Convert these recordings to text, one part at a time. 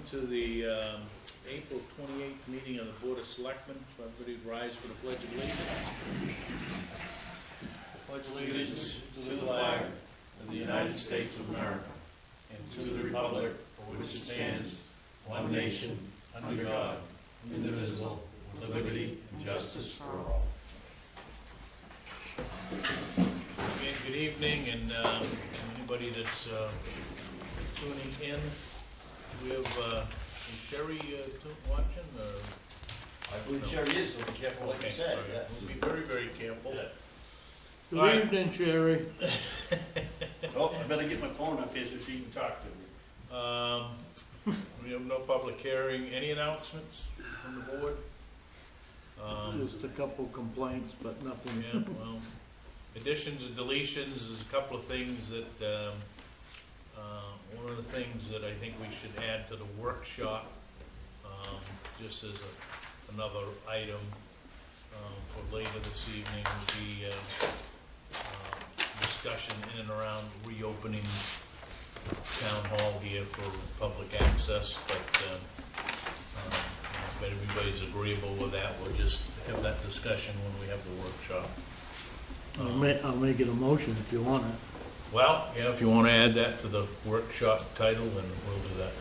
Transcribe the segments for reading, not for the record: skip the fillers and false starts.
to the April 28th meeting of the Board of Selectmen. Everybody rise for the Pledge of Allegiance. Pledge allegiance to the flag of the United States of America and to the republic for which it stands, one nation, under God, indivisible, with liberty and justice for all. Again, good evening, and anybody that's tuning in, we have is Sherry watching? I believe Sherry is, so be careful what you say. Sorry. Yeah. We'll be very, very careful. Yeah. All Good right. evening, Sherry. Well, I better get my phone up here so she can talk to me. We have no public hearing. Any announcements from the board? Just a couple complaints, but nothing. Yeah, well, additions and deletions is a couple of things that, one of the things that I think we should add to the workshop, just as another item for later this evening, would be discussion in and around reopening town hall here for public access, but if everybody's agreeable with that, we'll just have that discussion when we have the workshop. I'll make it a motion if you want it. Well, yeah, if you want to add that to the workshop title, then we'll do that.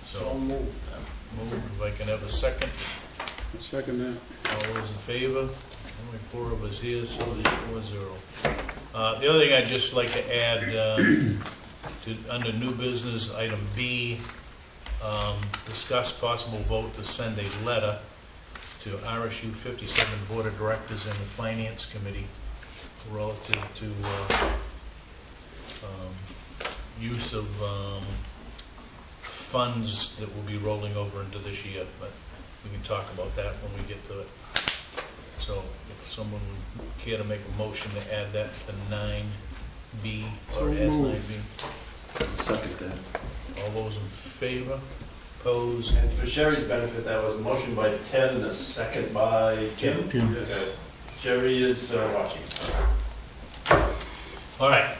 So, move. if I can have a second. I'll second that. All those in favor? Only 4 of us here, so 4-0. The other thing I'd just like to add, under new business, item B, discuss possible vote to send a letter to RSU 57 Board of Directors and the Finance Committee relative to use of funds that will be rolling over into this year, but we can talk about that when we get to it. So if someone would care to make a motion to add that to 9B, or as 9B. I'll second that. All those in favor? Opposed? And for Sherry's benefit, that was a motion by Ted and a second by Tim. Tim. Okay. Sherry is watching. All right.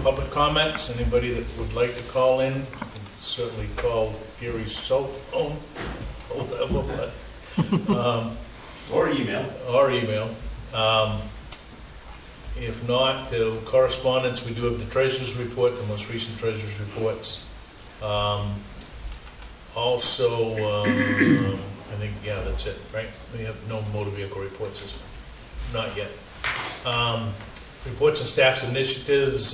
Public comments, anybody that would like to call in, can certainly call Gary's cell phone, or whatever, Or email. or email. If not, correspondence, we do have the treasurer's report, the most recent treasurer's reports. Also, I think, yeah, that's it, right? We have no motor vehicle reports, not yet. Reports and staff's initiatives,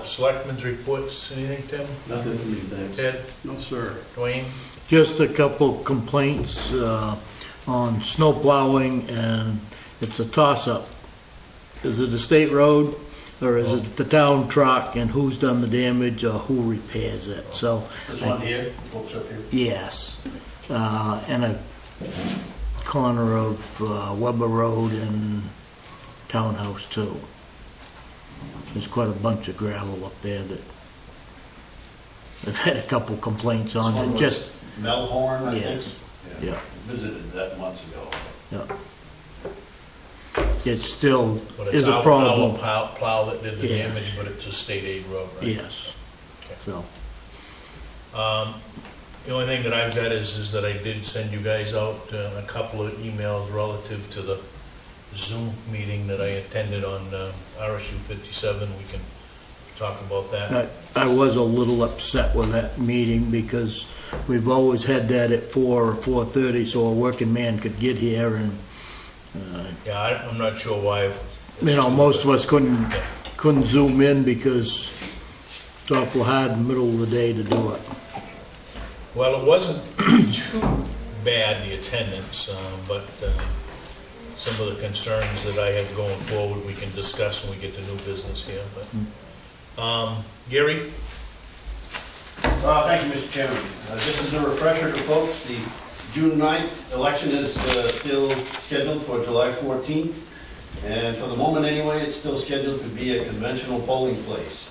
selectmen's reports, anything, Tim? Nothing from me, thanks. Ted? No, sir. Dwayne? Just a couple complaints on snow plowing, and it's a toss-up. Is it a state road, or is it the town truck, and who's done the damage, or who repairs it? So, This one here, folks up here. yes, and a corner of Waterboro Road and Townhouse too. There's quite a bunch of gravel up there that I've had a couple complaints on. This one It was just, Melhorn, I yes, think. yeah, Visited that months ago. yeah. It still But it's is a our problem. plow that did the Yeah. damage, but it's a state aid road, right? Yes, so, The only thing that I've got is that I did send you guys out a couple of emails relative to the Zoom meeting that I attended on RSU 57. We can talk about that. I was a little upset with that meeting because we've always had that at 4 or 4:30 so a working man could get here, and Yeah, I'm not sure why. most of us couldn't zoom in because it's awful hard in the middle of the day to do it. Well, it wasn't too bad, the attendance, but some of the concerns that I have going forward we can discuss when we get to new business here. But Gary? Thank you, Mr. Chairman. This is a refresher to folks. The June 9th election is still scheduled for July 14th. And for the moment anyway, it's still scheduled to be a conventional polling place.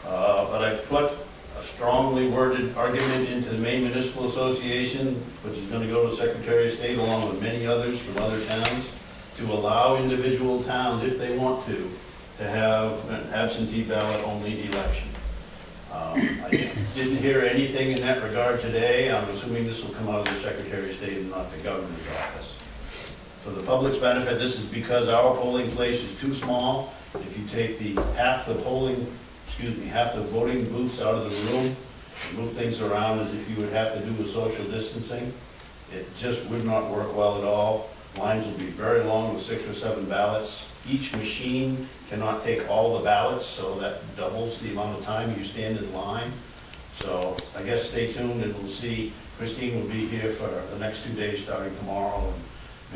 But I've put a strongly worded argument into the Maine Municipal Association, which is going to go to Secretary of State along with many others from other towns, to allow individual towns, if they want to to have an absentee ballot only election. I didn't hear anything in that regard today. I'm assuming this will come out of the Secretary of State and not the Governor's office. For the public's benefit, this is because our polling place is too small. If you take half the voting booths out of the room, and move things around as if you would have to do with social distancing, it just would not work well at all. Lines will be very long with 6 or 7 ballots. Each machine cannot take all the ballots, so that doubles the amount of time you stand in line. So I guess stay tuned and we'll see. Christine will be here for the next 2 days starting tomorrow, and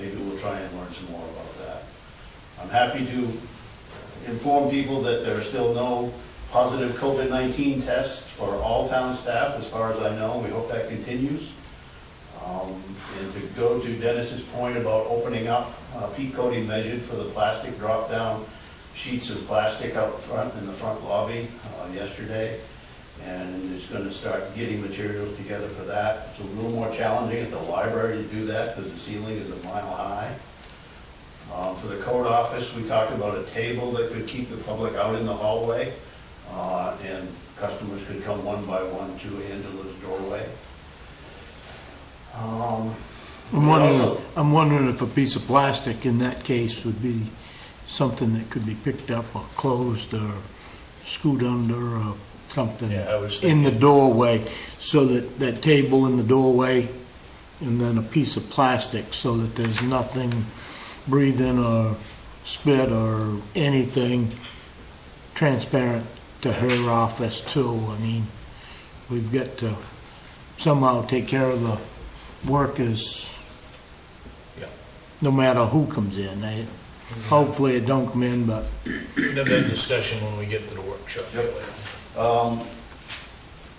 maybe we'll try and learn some more about that. I'm happy to inform people that there are still no positive COVID-19 tests for all town staff, as far as I know. We hope that continues. And to go to Dennis's point about opening up, peat coating measured for the plastic drop-down sheets of plastic out front in the front lobby yesterday. And it's going to start getting materials together for that. It's a little more challenging at the library to do that because the ceiling is a mile high. For the code office, we talked about a table that could keep the public out in the hallway, and customers could come one by one to Angela's doorway. I'm wondering if a piece of plastic in that case would be something that could be picked up or closed or scoot under or something Yeah, I was in thinking, the doorway, so that table in the doorway, and then a piece of plastic so that there's nothing breathing or spit or anything transparent to her office too. I mean, we've got to somehow take care of the workers, yeah. no matter who comes in. Hopefully it don't come in, but We'll have that discussion when we get to the workshop. Yep.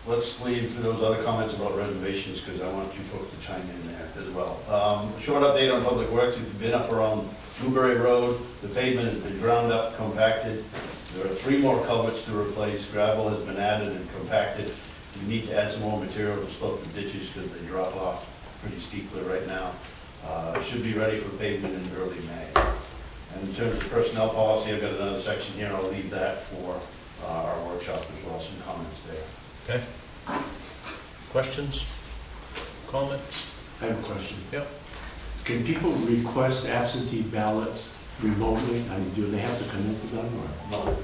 Let's leave those other comments about reservations because I want you folks to chime in there as well. A short update on Public Works. If you've been up around Newbury Road, the pavement has been ground up, compacted. There are 3 more culverts to replace. Gravel has been added and compacted. We need to add some more material to slope the ditches because they drop off pretty steeply right now. Should be ready for pavement in early May. And in terms of personnel policy, I've got another section here. I'll leave that for our workshop as well, some comments there. Okay. Questions? Comments? I have a question. Yep. Can people request absentee ballots remotely? I mean, do they have to come in for them or? No,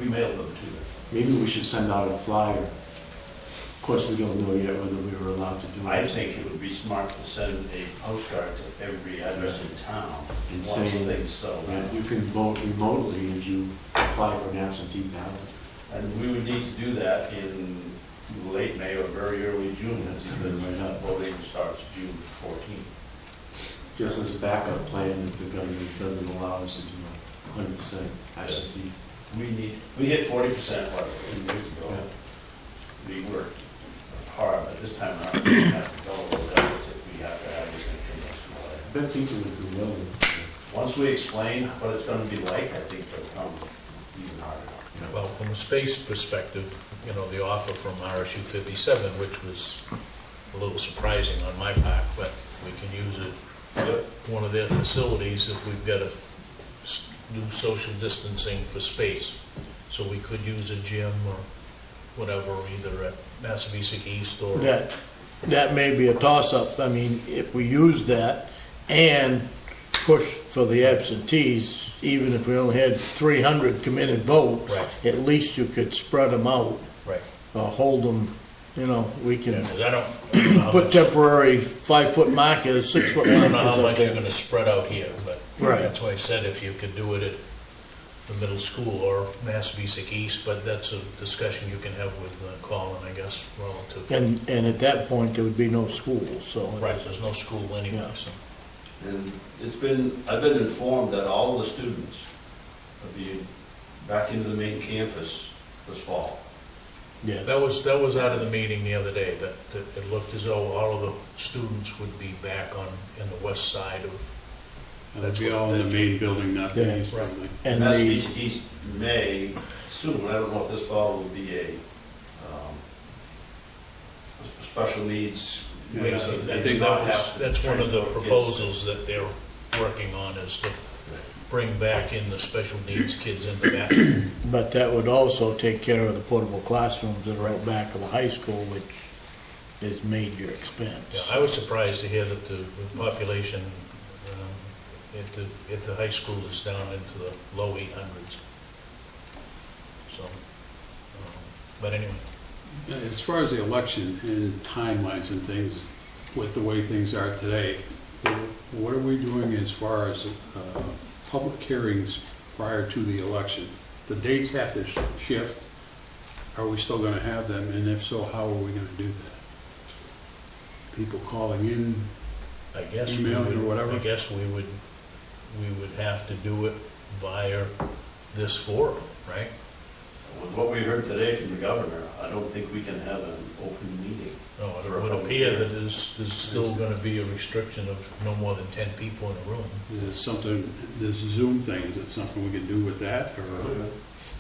we mailed them to them. Maybe we should send out a flyer. Of course, we don't know yet whether we were allowed to do it. I think it would be smart to send a postcard to every address in town And once saying, things settle yeah, down. you can vote remotely if you apply for an absentee ballot. And we would need to do that in late May or very early June, That's because coming right up. voting starts June 14th. Just as a backup plan if the government doesn't allow us to do 100% absentee. We hit 40% like 2 years ago. We worked hard, but this time around, we have to go those efforts if we have to have this information. I bet people would do well with it. Once we explain what it's going to be like, I think it'll come even harder. Well, from a space perspective, you know, the offer from RSU 57, which was a little surprising on my part, but we can use it, one of their facilities, if we've got to do social distancing for space. So we could use a gym or whatever, either at Massabesic East or... that may be a toss-up. I mean, if we use that and push for the absentees, even if we only had 300 come in and vote, Right. at least you could spread them out. Right. Or hold them, you know, we can Yeah, 'cause I don't know how put much- temporary 5-foot markers, 6-foot I don't know markers how up much you're there. gonna spread out here, but Right. that's why I said if you could do it at the middle school or Massabesic East, but that's a discussion you can have with Colin, I guess, relative. And at that point, there would be no school, so. Right, there's no school anyway, Yeah. so. And I've been informed that all the students will be back into the main campus this fall. Yeah. That was out of the meeting the other day, that it looked as though all of the students would be back in the west side of... That'd be all in the main building, not the Yeah. east building. And Massachusetts East may soon, I don't know if this fall will be a special needs. Yeah, so I they think do not have to that's one of the transport kids. proposals that they're working on, is to bring back in the special needs kids into that. But that would also take care of the portable classrooms that are right back of the high school, which is major Yeah, expense. I was surprised to hear that the population at the high school is down into the low 800s. So, but anyway, As far as the election and timelines and things, with the way things are today, what are we doing as far as public hearings prior to the election? The dates have to shift. Are we still going to have them? And if so, how are we going to do that? People calling in, I guess we emailing or would, whatever? I guess we would have to do it via this forum, right? With what we heard today from the governor, I don't think we can have an open meeting. No, it would appear that there's still gonna be a restriction of no more than 10 people in a room. is it something, this Zoom thing, is it something we can do with that? Or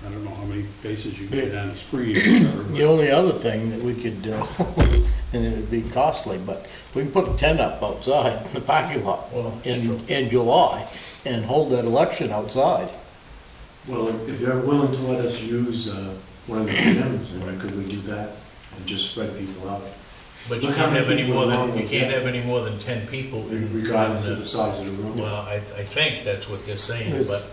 I don't know how many faces you can get on the screen or whatever, The only other thing that we could do, and it would be costly, but we can put a tent up outside in the parking lot Well, it's true. in July and hold that election outside. Well, if you're willing to let us use one of the gyms, then could we do that and just spread people out? But you Look how can't many have any people more are than, on you the can't tent. have any more than 10 people in Regardless of the- the size of the room? Well, I think that's what they're saying, Yes. but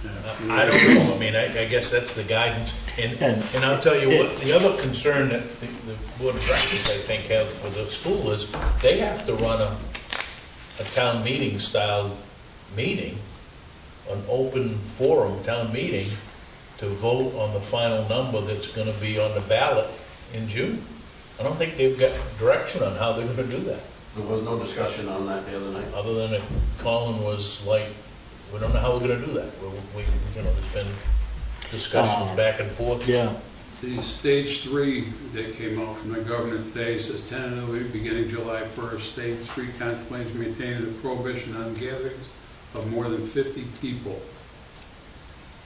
yeah. I don't know. I mean, I guess that's the guidance. And I'll tell you what, the other concern that the Board of Directors, I think, have for the school is they have to run a town meeting style meeting, an open forum town meeting, to vote on the final number that's gonna be on the ballot in June. I don't think they've got direction on how they're gonna do that, There was no discussion on that the other night. other than that Colin was like, we don't know how we're gonna do that. You know, there's been discussions back and forth. Yeah, The stage 3 that came out from the governor today says tentatively beginning July 1st, stage 3 contemplates maintaining the prohibition on gatherings of more than 50 people.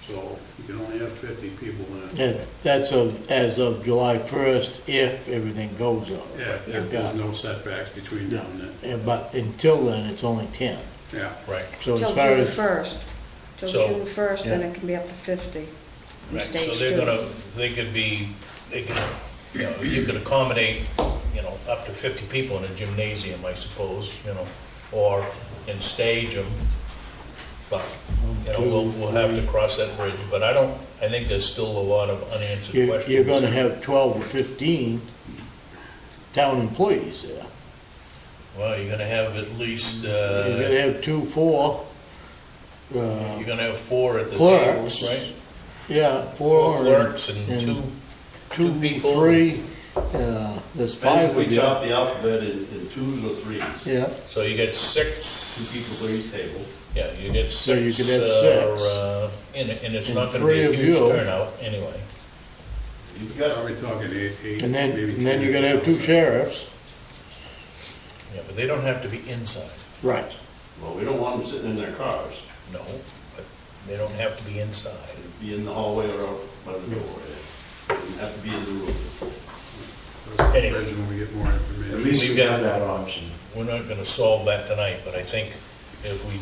So you can only have 50 people in it. that's as of July 1st, if everything goes on. Yeah, if there's no setbacks between now and then. Yeah, but until then, it's only 10. Yeah. Right, So Till as far June as, 1st. Till So- June 1st, then Yeah. it can be up to 50. in right, so stage they're 2. they could, you know, you could accommodate, you know, up to 50 people in a gymnasium, I suppose, you know, or and stage them. But, you know, we'll have to cross that bridge, but I think there's still a lot of unanswered questions. you're gonna have 12 or 15 town employees there. Well, you're gonna have at least, You're gonna have 2, 4, you're gonna have 4 at the clerks. tables, right? yeah, 4 4 clerks and and 2 2 people. 3, there's Depends 5 if we of you. chop the alphabet in twos or threes. Yeah, So you get 6. 2 people for each table. Yeah, you get 6. So you could have 6. And it's And not gonna 3 be a of huge you. turnout anyway. You've got, Probably talking 8, and then, maybe and then 10 you're gonna have 2 outside. sheriffs. Yeah, but they don't have to be inside. Right. well, we don't want them sitting in their cars. No, but they don't have to be inside. Be in the hallway or out by the door. They don't have to be in the room. Anyway. When we get more At information. least We've we got- have that option. We're not gonna solve that tonight, but I think if we,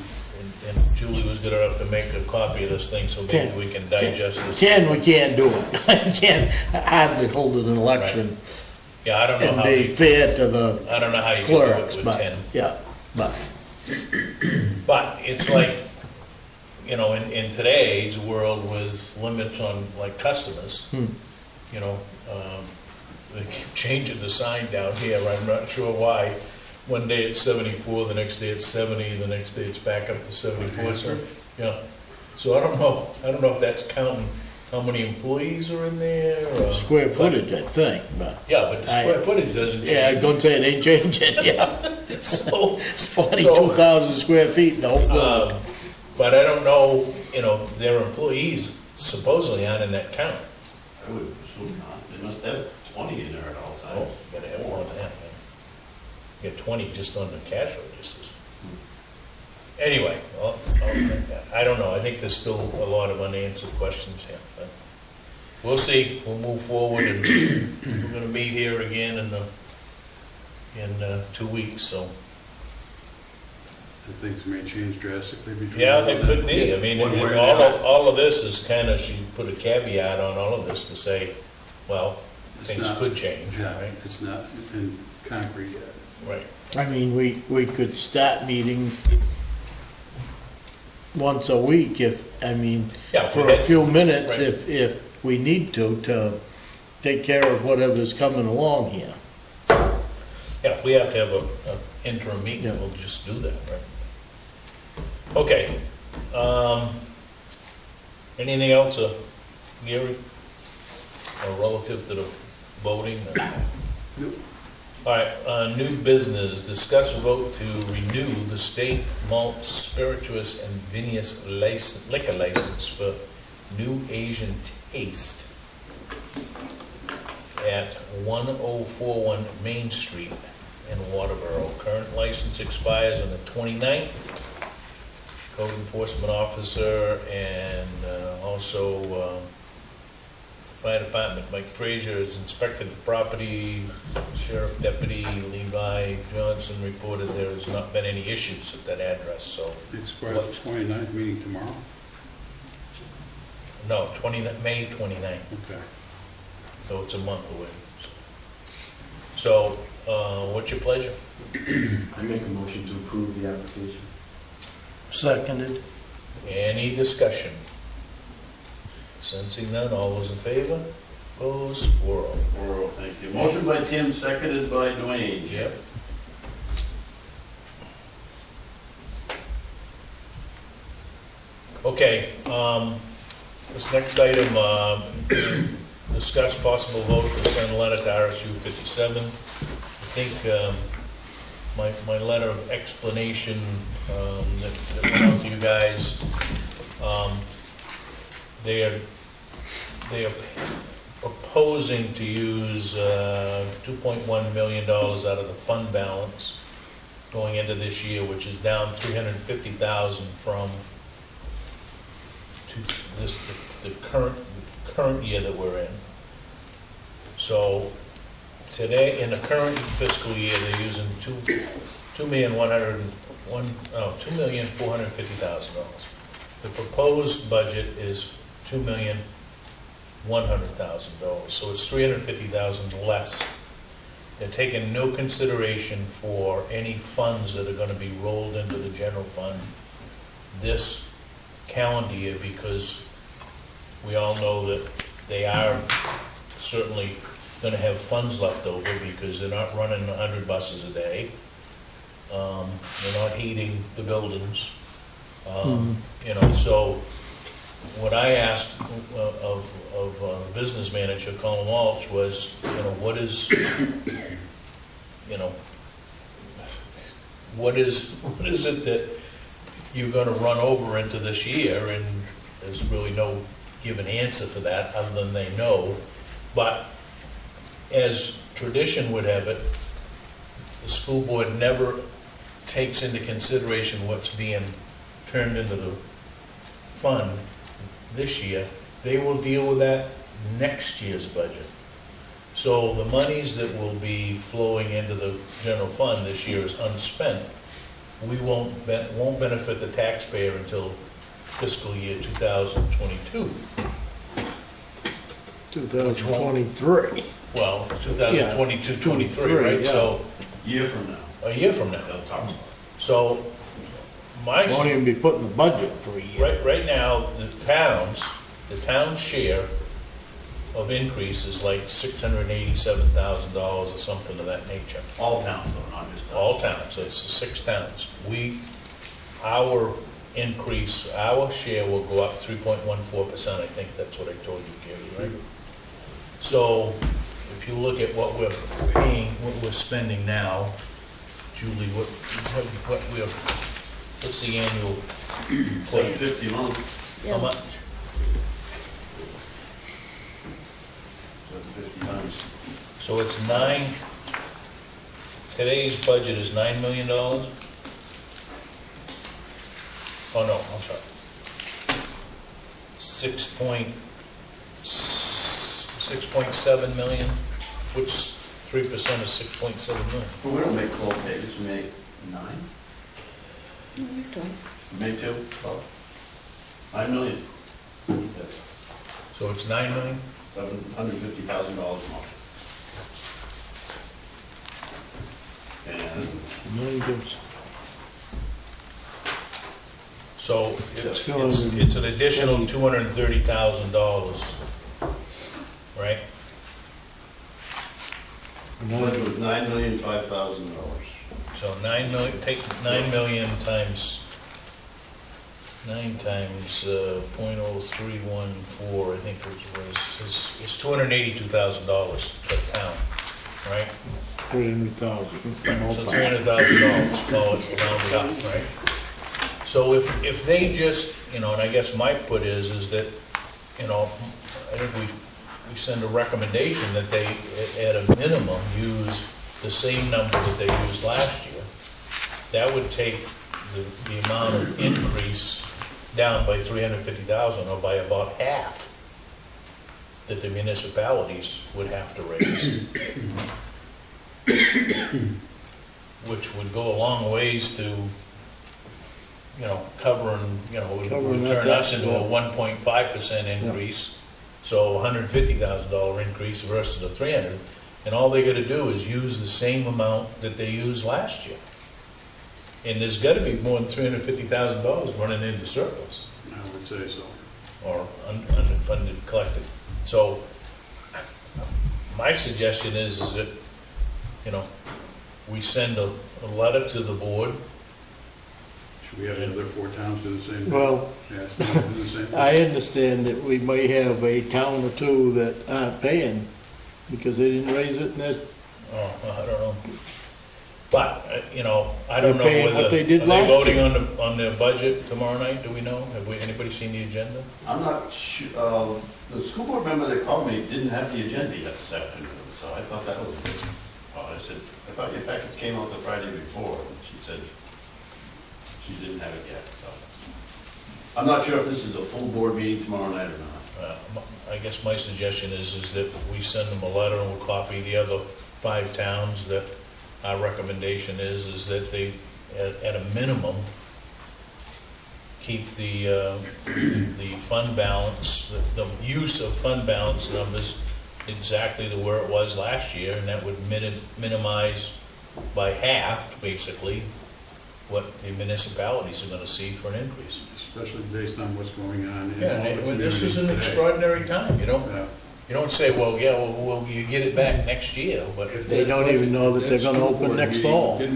and Julie was good enough to make a copy of this thing, so maybe 10. we can digest this. 10, we can't do it. I can't hardly hold an election Yeah, I don't know and how be you, fair to the I don't know how you can do it clerks, with but, 10. yeah, but, But it's like, you know, in today's world with limits on like customers, you know, they keep changing the sign down here, I'm not sure why. One day it's 74, the next day it's 70, the next day it's back up to 74, so, yeah. So I don't know if that's counting how many employees are in there, or. square footage, I think, but, Yeah, but the square footage doesn't change. yeah, I was gonna say it ain't changing, yeah. So, It's 42,000 square feet in the whole building. but I don't know, you know, their employees supposedly aren't in that count. I would assume not. They must have 20 in there at all Oh, times. you gotta have more than that, man. You get 20 just on the cash registers. Anyway, well, I don't know, I think there's still a lot of unanswered questions here. But we'll see, we'll move forward, and we're gonna meet here again in 2 weeks, so. and things may change drastically between. Yeah, now it and could then. be. I mean, One way or the all other. all of this is kind of, she put a caveat on all of this to say, well, It's things not- could change, Yeah, right? it's not in concrete yet. Right. I mean, we could start meeting once a week if, I mean, Yeah, if we for a had- few minutes right. if we need to take care of whatever's coming along here. Yeah, if we have to have a interim meeting, Yeah. we'll just do that, right? Okay. Anything else, Gary? Or relative to the voting? Nope. All right, new business, discuss vote to renew the state malt spirituous and vinous liquor license for New Asian Taste at 1041 Main Street in Waterboro. Current license expires on the 29th. Code enforcement officer and also fire department, Mike Frazier has inspected the property. Sheriff Deputy Levi Johnson reported there has not been any issues at that address, so, It expires the 29th, meeting tomorrow? no, May 29th, Okay. so it's a month away. So, what's your pleasure? I make a motion to approve the application. Seconded. Any discussion? Sensing none, all those in favor? Opposed? 4-0. Oral, thank you. Motion by Tim, seconded by Dwayne. Yep. Okay, this next item, discuss possible vote to send a letter to RSU 57. I think my letter of explanation that went out to you guys, they are proposing to use $2.1 million out of the fund balance going into this year, which is down $350,000 from the current year that we're in. So today, in the current fiscal year, they're using $2,450,000. The proposed budget is $2,100,000, so it's $350,000 less. They're taking no consideration for any funds that are gonna be rolled into the general fund this calendar year, because we all know that they are certainly gonna have funds left over, because they're not running 100 buses a day. They're not heating the buildings. You know, so what I asked of the business manager, Colin Walsh, was, you know, what is it that you're gonna run over into this year? And there's really no given answer for that, other than they know. But as tradition would have it, the school board never takes into consideration what's being turned into the fund this year. They will deal with that next year's budget. So the monies that will be flowing into the general fund this year is unspent. We won't benefit the taxpayer until fiscal year 2022. 2023. Well, 2022, 23, right? yeah. So Year from now. a year from now. They'll talk about it. So my, Won't even be put in the budget for a year. right now, the town's share of increase is like $687,000 or something of that nature. All towns though, not just. All towns, so it's the 6 towns. Our increase, our share will go up 3.14%, I think that's what I told you, Gary, right? So if you look at what we're paying, what we're spending now, Julie, what's the annual claim? $750 a month. How much? 750 times. So it's today's budget is $9 million? Oh, no, I'm sorry. 6.7 million, which 3% is 6.7 million. But we don't make 12 pages, we make 9. you're doing. May 2? 9 million. Yes, So it's 9 million? $750,000 more. And Really good. So it's an additional $230,000, right? budget was $9,005,000. So 9 million, take 9 million times, 9 times .0314, I think is $282,000 per town, right? 300,000. So $300,000, call it rounded up, right? So if they just, and I guess my put is that, I think we send a recommendation that they, at a minimum, use the same number that they used last year. That would take the amount of increase down by 350,000, or by about half, that the municipalities would have to raise. Which would go a long ways to, covering, would Covering turn that us into a 1.5% increase. So $150,000 increase versus a 300, and all they gotta do is use the same amount that they used last year. And there's gotta be more than $350,000 running into surplus, I would say so. or unfunded collected. So, my suggestion is that, we send a letter to the board. Should we have the other 4 towns do the same thing? Well, Ask them to do the same thing? I understand that we may have a town or two that aren't paying because they didn't raise it, and that's, Oh, I don't know. But, I don't know They're paying whether, what they did are last they voting on their budget tomorrow night, do we know? Anybody seen the agenda? I'm not sure, the school board member that called me didn't have the agenda yet this afternoon, so I thought that was good. I said, I thought your packets came out the Friday before, and she said she didn't have it yet, so. I'm not sure if this is a full board meeting tomorrow night or not. I guess my suggestion is that we send them a letter and we'll copy the other 5 towns that our recommendation is that they, at a minimum, keep the fund balance, the use of fund balance numbers exactly to where it was last year, and that would minimize by half, basically, what the municipalities are gonna see for an increase. Especially based on what's going on in Yeah, all the and communities this is an today. extraordinary time, Yeah. You don't say, well, you get it back next year, but If They don't even know that they're gonna school open board next meeting fall. If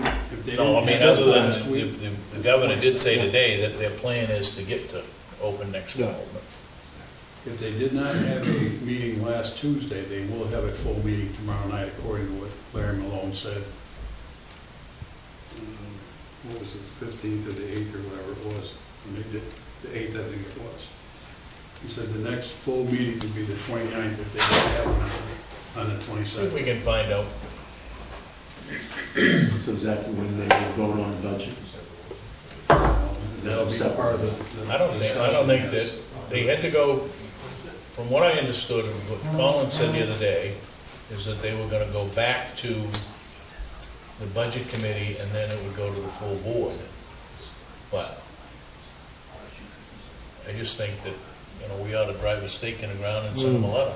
they no, I didn't mean, have other that than, last week, the governor did say today that their plan is to get to open next Yeah. fall. if they did not have a meeting last Tuesday, they will have a full meeting tomorrow night, according to what Larry Malone said. What was it, 15th or the 8th or whatever it was? When they did, the 8th, I think it was. He said the next full meeting would be the 29th if they didn't have one on the See if 22nd. we can find out. So is that when they will vote on the budget? That'll be part of the. I don't think that, they had to go, from what I understood, what Colin said the other day, is that they were gonna go back to the budget committee, and then it would go to the full board. But I just think that, we ought to drive a stake in the ground and send them a letter.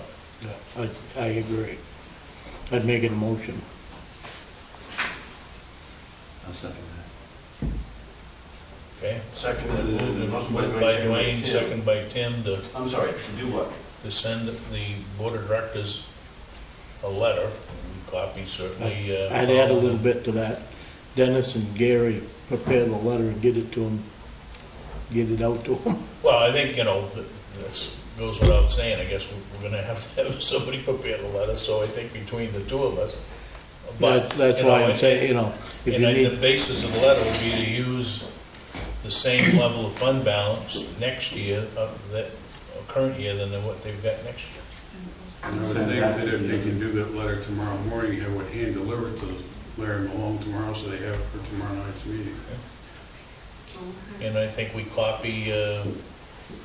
I agree. I'd make it a motion. I'll second Okay? Seconded, Moved by Dwayne, second by Tim, to I'm sorry, to do what? send the board of directors a letter. Copy certainly. I'd add a little bit to that. Dennis and Gary prepare the letter and get it to them, get it out to them. Well, I think, that goes without saying, I guess we're gonna have to have somebody prepare the letter, so I think between the 2 of us. But, That's why I'm saying, if you And the need, basis of the letter would be to use the same level of fund balance next year, current year, than what they've got next year. And I would think that if they can do that letter tomorrow morning, I would hand deliver it to Larry Malone tomorrow, so they have it for tomorrow night's meeting. And I think we copy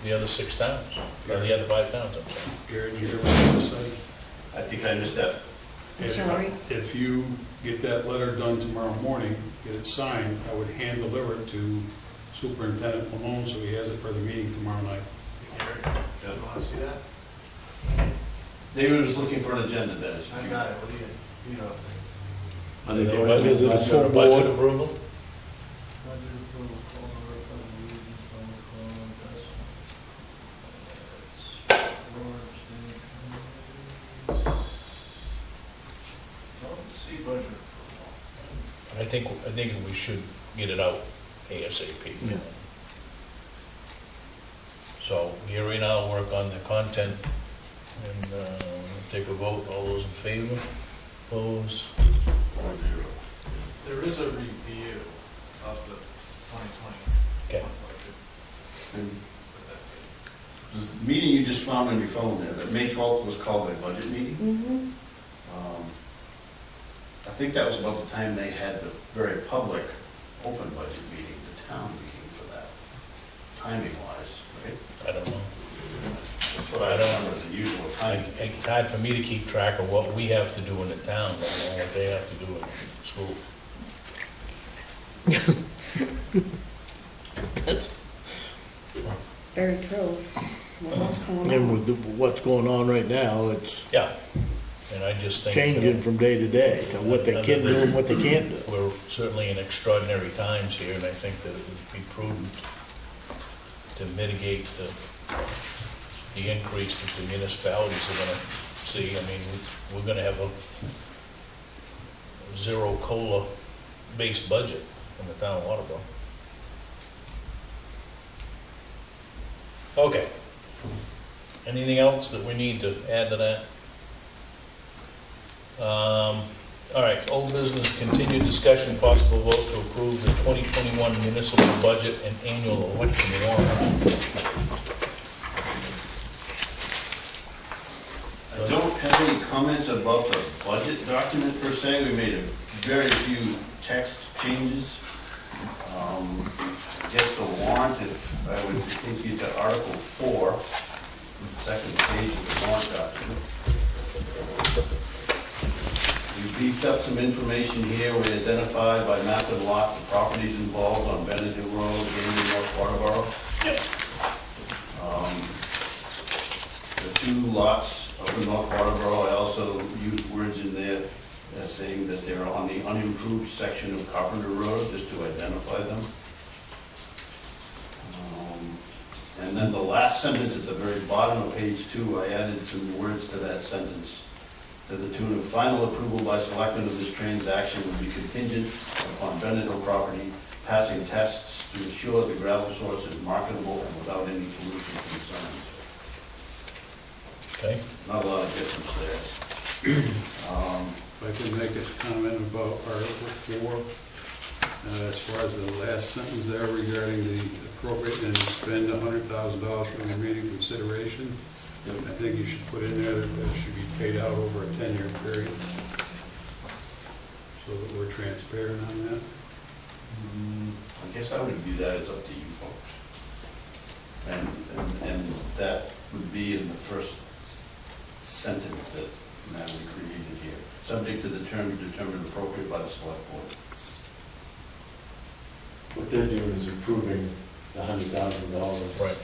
the other 6 towns, or the other 5 towns, I'm sorry. Gary, you hear what I said? I think I missed that. I'm sorry. If you get that letter done tomorrow morning, get it signed, I would hand deliver it to Superintendent Lamone, so he has it for the meeting tomorrow night. Doesn't want to see that? David was looking for an agenda, Dennis. I got it, what do you know? Are they Is going there to visit the full a budget board? approval? Budget approval, call the referendum meetings, public forum, don't see budget approval. I think we should get it out ASAP. Yeah. So Gary and I'll work on the content and take a vote. All those in favor? Opposed? 4-0. There is a review of the 2020 Okay. budget, And but that's it. the meeting you just found on your phone there, that May 12th was called a budget meeting. Mm-hmm. I think that was about the time they had the very public open budget meeting, the town meeting for that, timing-wise, right? I don't know. That's what I remember, the usual timing. It's hard for me to keep track of what we have to do in the town, I don't know what they have to do in school. Very true. Well, what's going And on? with what's going on right now, it's Yeah, and I just think. changing from day to day to what they can do and what they can't do. We're certainly in extraordinary times here, and I think that it would be prudent to mitigate the increase that the municipalities are gonna see. I mean, we're gonna have a zero COLA based budget in the town of Waterboro. Okay. Anything else that we need to add to that? All right, old business, continued discussion, possible vote to approve the 2021 municipal budget and annual election warrant. I don't have any comments about the budget document per se. We made a very few text changes. Just the warrant, if I would take you to Article 4, second page of the warrant document. We beefed up some information here. We identified by map and lot the properties involved on Bennett Hill Road and in North Waterboro. The two lots of North Waterboro, I also used words in there saying that they're on the unimproved section of Carpenter Road, just to identify them. And then the last sentence at the very bottom of page 2, I added some words to that sentence. To the tune of final approval by selectmen of this transaction would be contingent upon Bennett Hill property passing tests to ensure the gravel source is marketable and without any pollution concerns. Okay, Not a lot of difference there. If I could make a comment about Article 4, as far as the last sentence there regarding the appropriate and expend $100,000 from remaining consideration, I think you should put in there that it should be paid out over a 10-year period, so that we're transparent on that. I guess I would view that as up to you folks. And that would be in the first sentence that Natalie created here, subject to the terms determined appropriate by the select board. What they're doing is approving the $100,000. right.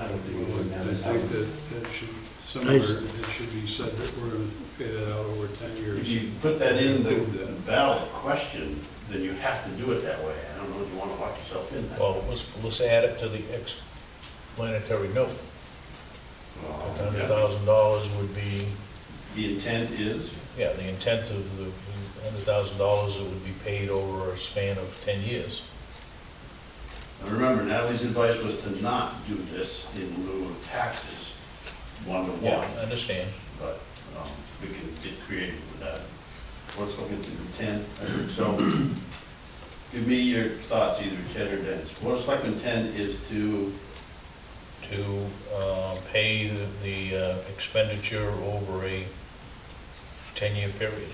I don't think Well, we're I going to have think that should, somewhere, it should be said that we're going to pay that out over 10 years. If you put that in Approve the that. ballot question, then you have to do it that way. I don't know if you want to lock yourself in that. Well, let's add it to the explanatory note. $100,000 would be, The intent is, yeah, the intent of the $100,000 that would be paid over a span of 10 years. and remember, Natalie's advice was to not do this in lieu of taxes, one-to-one. Yeah, I understand. But we can get creative with that. Let's look into the 10. So give me your thoughts, either Ted or Dennis. Board of Selectmen 10 is to, Pay the expenditure over a 10-year period.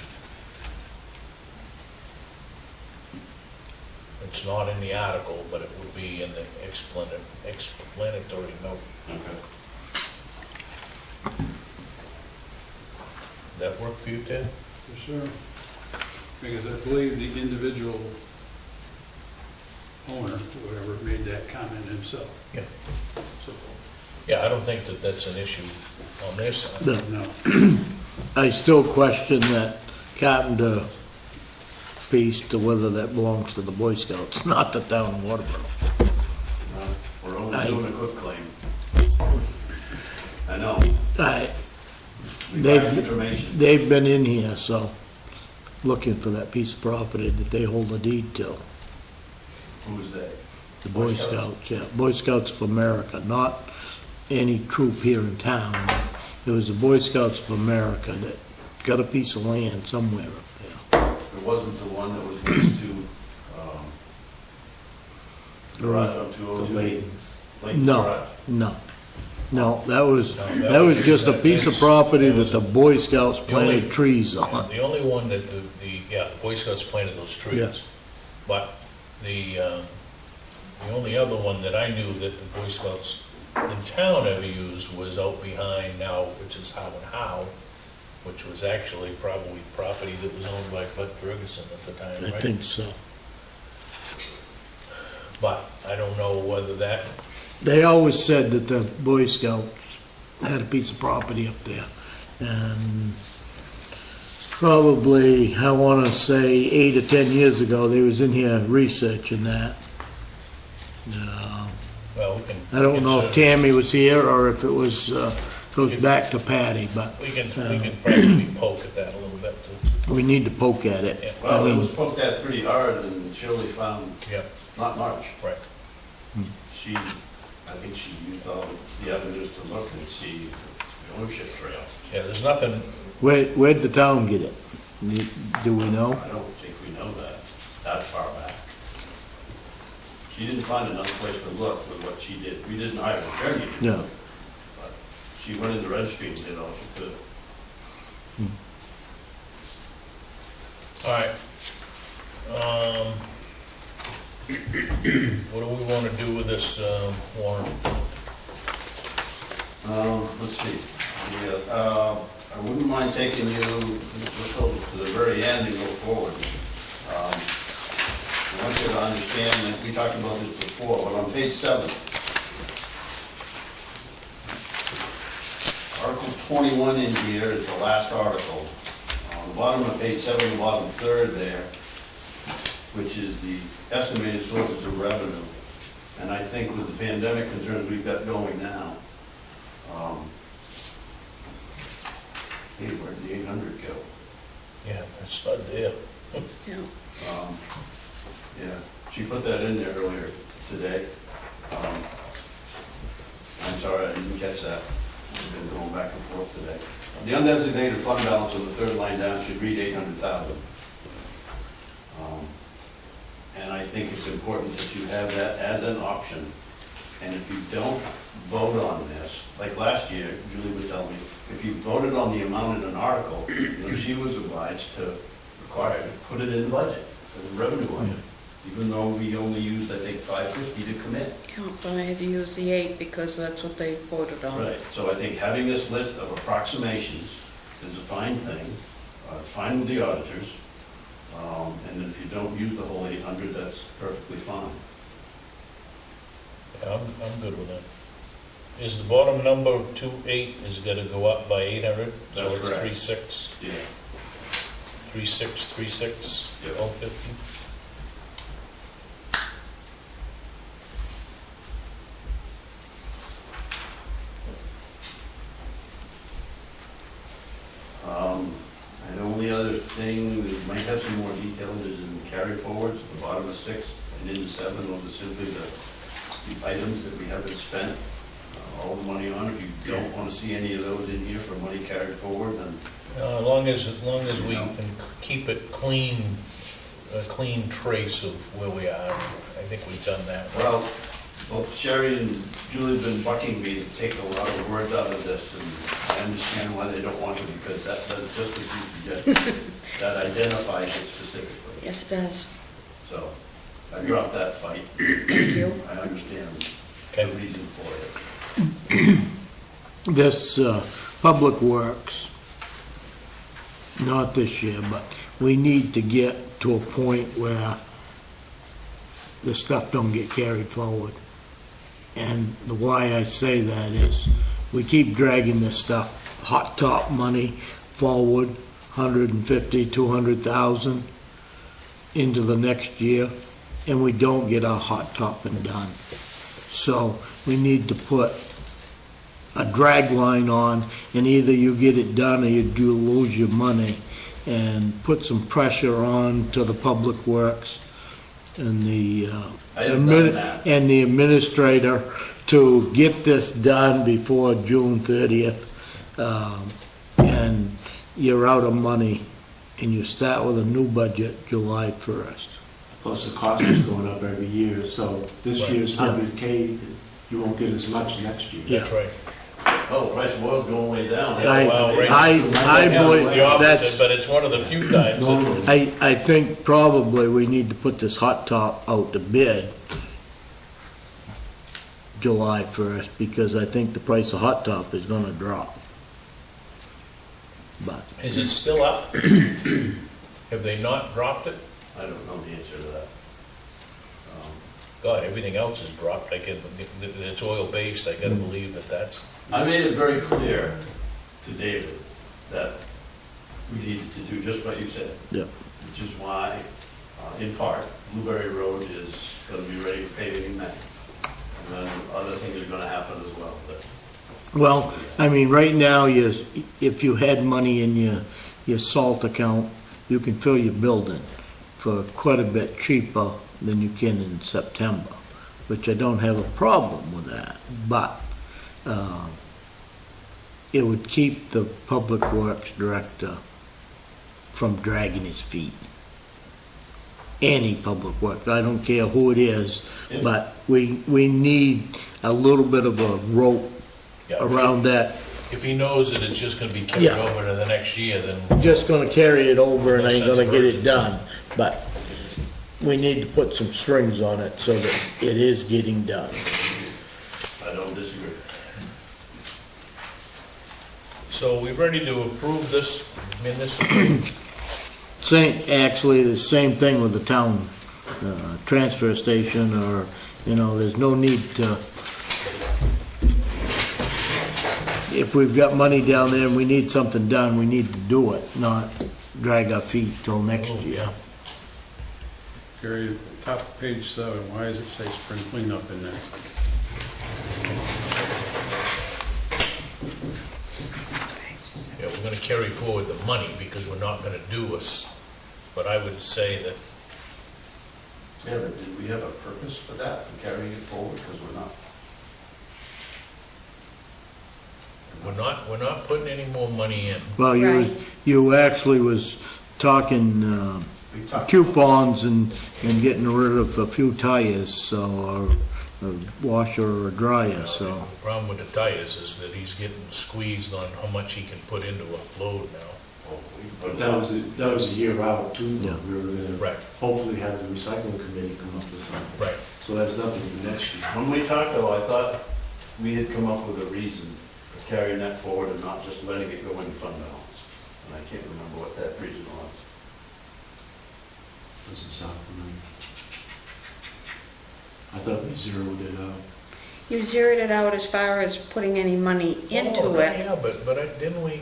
It's not in the article, but it would be in the explanatory note. okay. That work for you, Ted? Yes, sir. Because I believe the individual owner, whatever, made that comment himself. Yeah. So, Yeah, I don't think that that's an issue on their side. No. no. I still question that Carpenter piece to whether that belongs to the Boy Scouts, not the town of Waterboro. We're only doing a quick claim. I know. We lack information. They've been in here, so, looking for that piece of property that they hold a deed to. Who's they? The Boy Scouts, yeah, Boy Scouts of America, not any troop here in town. It was the Boy Scouts of America that got a piece of land somewhere up there. It wasn't the one that was next to, garage on 202? Layton's No, garage. no, that was No, just a piece of property that the Boy Scouts The only- planted trees on. The only one that the Boy Scouts planted those trees. Yeah. But the only other one that I knew that the Boy Scouts in town ever used was out behind now, which is How and How, which was actually probably property that was owned by Bud Ferguson at the time, I right? think so. But I don't know whether that, They always said that the Boy Scouts had a piece of property up there. And probably, I want to say 8 or 10 years ago, they was in here researching that. well, we can. I don't know if Tammy was here or if it was, goes back to Patty, but We can probably poke at that a little bit too. we need to poke at it. Yeah. Well, it was poked at pretty hard and Shirley found Yeah, not much. right. I think she used all the avenues to look and see the ownership trail. Yeah, there's nothing, Where'd the town get it? Do we know? I don't think we know that far back. She didn't find another place to look with what she did. We didn't hire an attorney to do No. it. But she went in the registry and did all she could. all right. What do we want to do with this warrant? Let's see. Yeah, I wouldn't mind taking you, let's go to the very end and go forward. I want you to understand that we talked about this before, but on page 7, Article 21 in here is the last article. On the bottom of page 7, the bottom third there, which is the estimated sources of revenue. And I think with the pandemic concerns we've got going now, hey, where'd the 800 go? Yeah, that's not there. Yeah. Yeah, she put that in there earlier today. I'm sorry, I didn't catch that. I've been going back and forth today. The undesignated fund balance on the third line down should read 800,000. And I think it's important that you have that as an option. And if you don't vote on this, like last year, Julie was telling me, if you voted on the amount in an article, she was obliged to require to put it in the budget, as a revenue item, even though we only used, I think, 550 to commit. Yeah, but I had to use the 8 because that's what they voted on. Right, so I think having this list of approximations is a fine thing, fine with the auditors, and if you don't use the whole 800, that's perfectly fine. Yeah, I'm good with that. Is the bottom number 28 is gonna go up by 800? That's So it's correct. 36, Yeah. 36, Yep. 1250? And the only other thing that might have some more detail is in carry forwards at the bottom of 6 and into 7, those are simply the items that we haven't spent all the money on. If you don't want to see any of those in here for money carried forward, then As long as we can keep it clean, a clean trace of where we are, I think we've done that. well, both Sherry and Julie have been bucking me to take a lot of words out of this, and I understand why they don't want to, because that does just what you suggested. That identifies it specifically. Yes, it does. So I dropped that fight. Thank you. I understand Okay. the reason for it. This Public Works, not this year, but we need to get to a point where the stuff don't get carried forward. And the why I say that is, we keep dragging this stuff, hot top money forward, 150, 200,000 into the next year, and we don't get our hot topping done. So we need to put a drag line on, and either you get it done or you do lose your money, and put some pressure on to the public works and the I have done that. and the administrator to get this done before June 30th. And you're out of money, and you start with a new budget July 1st. Plus the cost is going up every year, so this Right. year's 100K, you won't get as much next year. Yeah. That's right. Oh, price of oil's going way down. Well, right. I Yeah, believe it's the opposite, that's, but it's one of the few times that Normally, I think probably we need to put this hot top out to bid July 1st, because I think the price of hot top is gonna drop. But, Is it still up? Have they not dropped it? I don't know the answer to that. God, everything else has dropped. It's oil-based. I gotta believe that that's, I made it very clear to David that we needed to do just what you said. yeah. Which is why, in part, Blueberry Road is gonna be ready for paving in May. And then other things are gonna happen as well, but Well, I mean, right now, if you had money in your salt account, you can fill your building for quite a bit cheaper than you can in September, which I don't have a problem with that, but it would keep the Public Works Director from dragging his feet. Any public work, I don't care who it is, but we need a little bit of a rope yeah. around that. If he knows that it's just gonna be carried Yeah. over to the next year, then Just gonna carry it over and No ain't sense gonna of get it urgency. done, but we need to put some strings on it so that it is getting done. I don't disagree. so we ready to approve this municipal? Actually, the same thing with the town, transfer station, or, there's no need to, if we've got money down there and we need something done, we need to do it, not drag our feet till next Oh, year. Gary, top of page 7, why does it say spring cleanup in there? Yeah, we're gonna carry forward the money because we're not gonna do us, but I would say that Yeah, but did we have a purpose for that, for carrying it forward, because we're not? we're not putting any more money in. Well, Right. you actually was talking, We talked- coupons and getting rid of a few tires, so, or a washer or a dryer, so. The problem with the tires is that he's getting squeezed on how much he can put into a load now. Oh, we but put- that was a year out too. Yeah. We were gonna Right, hopefully have the recycling committee come up with something. right. So that's nothing for next year. When we talked though, I thought we had come up with a reason for carrying that forward and not just letting it go into fund balance. And I can't remember what that reason was. Doesn't sound familiar. I thought we zeroed it out. You zeroed it out as far as putting any money into Oh, it. Yeah, but didn't we,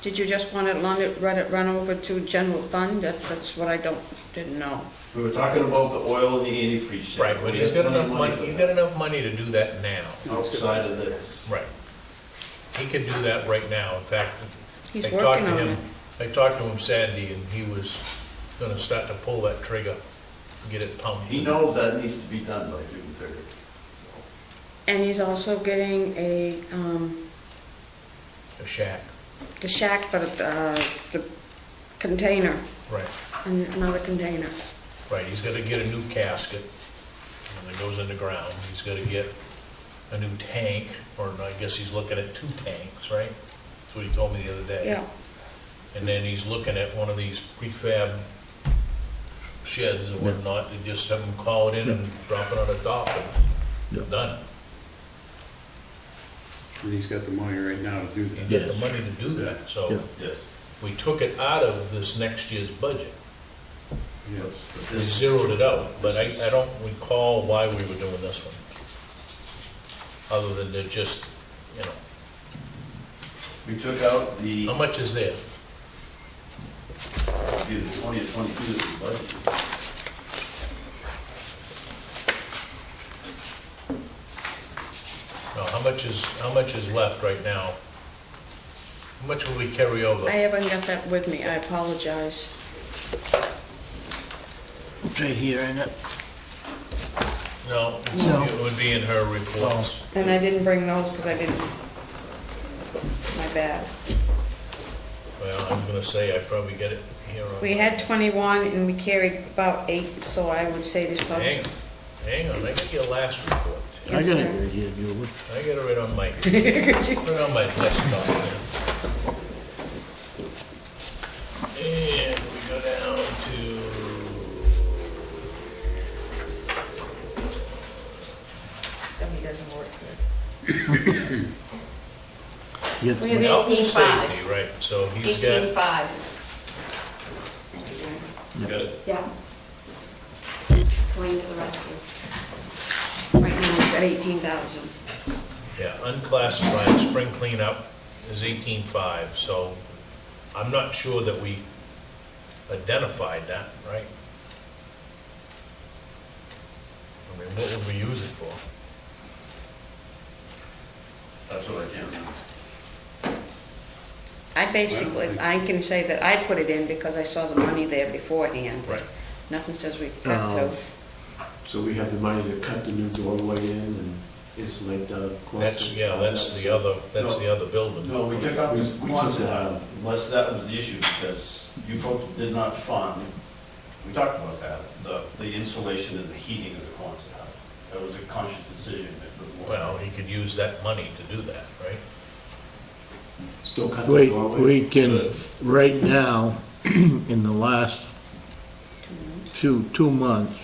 Did you just want it run over to general fund? That's what I didn't know. We were talking about the oil and the antifreeze. right, but he's got enough money, he's got enough money to do that now. Outside of this. Right. He can do that right now. In fact, He's I talked working to on him, it. I talked to him Saturday, and he was gonna start to pull that trigger, get it pumped. He knows that needs to be done by June 30th. And he's also getting A shack, the shack, but the container, right, another container. right. He's gotta get a new casket, that goes in the ground. He's gotta get a new tank, or I guess he's looking at 2 tanks, right? That's what he told me the other day. Yeah. And then he's looking at one of these prefab sheds or whatnot, and just have them call it in and drop it on the top, and Yeah. done. And he's got the money right now to do He's that. got the Yes. money to do that, so Yeah. Yes. we took it out of this next year's budget. Yes. We zeroed it out, but I don't recall why we were doing this one. Other than to just, you know, We took out the, how much is there? either 20 or 22 that we budgeted. No, how much is left right now? How much will we carry over? I haven't got that with me, I apologize. It's right here, isn't it? No, No. it would be in her reports. And I didn't bring those because I didn't, my bad. Well, I'm gonna say I probably get it here on. We had 21 and we carried about 8, so I would say this probably. Hang on, I got your last report. I got it Yes, right here, Julie. I got it right on my, right on my desktop. And we go down to, Dummy doesn't work good. Yes, We have health and 18.5. safety, right, so he's got, 18.5. You got it? Yeah. Going to the rescue. Right now, we've got 18,000. yeah, unclassified spring cleanup is 18.5, so I'm not sure that we identified that, right? I mean, what would we use it for? That's what I can't remember. I can say that I put it in because I saw the money there beforehand. Right. Nothing says we've got to. So we have the money to cut the new doorway in and insulate the closet? That's, yeah, that's the other building. No, we took out We- this we took Quonset that hut, out. unless that was the issue, because you folks did not fund, we talked about that, the insulation and the heating of the Quonset hut. That was a conscious decision. Well, he could use that money to do that, right? Still cut the doorway? We can, right now, in the last 2 months,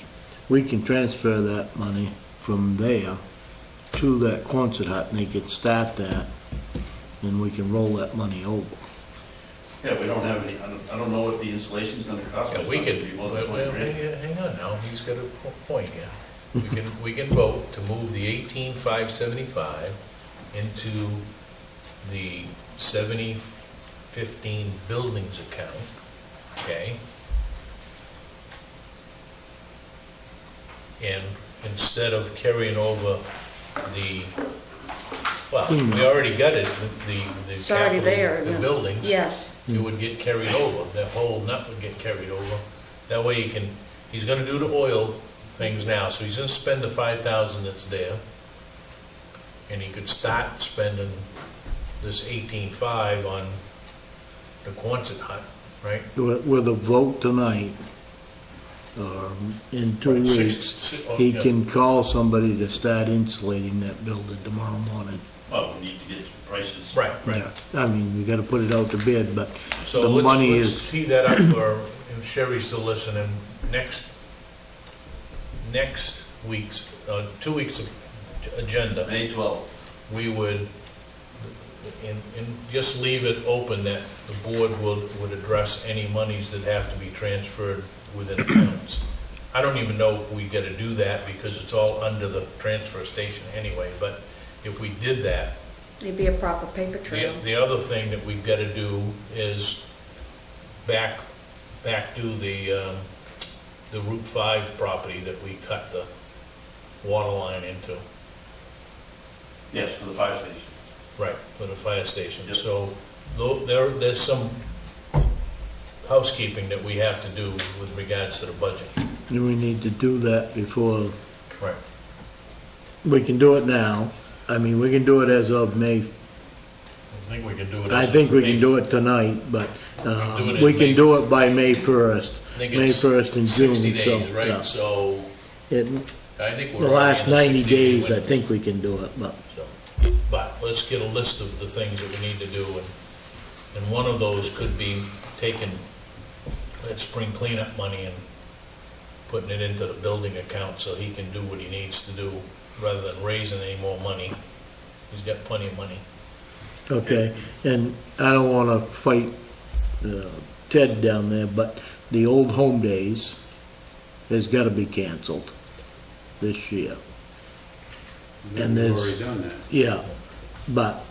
we can transfer that money from there to that Quonset hut, and they could start that, and we can roll that money over. Yeah, we don't have any, I don't know what the installation's gonna cost. Yeah, It's we not could, gonna be more well, than 20 grand. hang on now, he's got a point here. We can vote to move the 18,575 into the 7015 buildings account, okay? And instead of carrying over the, well, we already got it, the It's already capital, there. the buildings. Yes. It would get carried over, that whole nut would get carried over. That way he can, he's gonna do the oil things now, so he's gonna spend the 5,000 that's there. And he could start spending this 18.5 on the Quonset hut, right? With a vote tonight, or in 2 Right, weeks, he can call somebody to start insulating that building tomorrow morning. Well, we need to get some prices. Right, right. Yeah, I mean, we gotta put it out to bid, but So the money let's is, tee that up for, if Sherry's still listening, next week's, 2 weeks of agenda, May 12th. we would, and just leave it open that the board would address any monies that have to be transferred within accounts. I don't even know if we gotta do that because it's all under the transfer station anyway, but if we did that, It'd be a proper paper trail. the other thing that we've gotta do is back do the Route 5 property that we cut the water line into. Yes, for the fire station. Right, for the fire station. Yep. So there's some housekeeping that we have to do with regards to the budget. we need to do that before, Right. we can do it now. I mean, we can do it as of May, I think we can do it. I as think we May- can do it tonight, but do it as we May- can do it by May 1st. I think May it's 1st in June, 60 so, days, right? yeah. So It- I think we're The already last in the 90 60 day days, I window. think we can do it, but So, but let's get a list of the things that we need to do, and one of those could be taking that spring cleanup money and putting it into the building account so he can do what he needs to do, rather than raising any more money. He's got plenty of money. okay. And I don't want to fight Ted down there, but the old home days has gotta be canceled this year. And We've there's- already done that. Yeah, but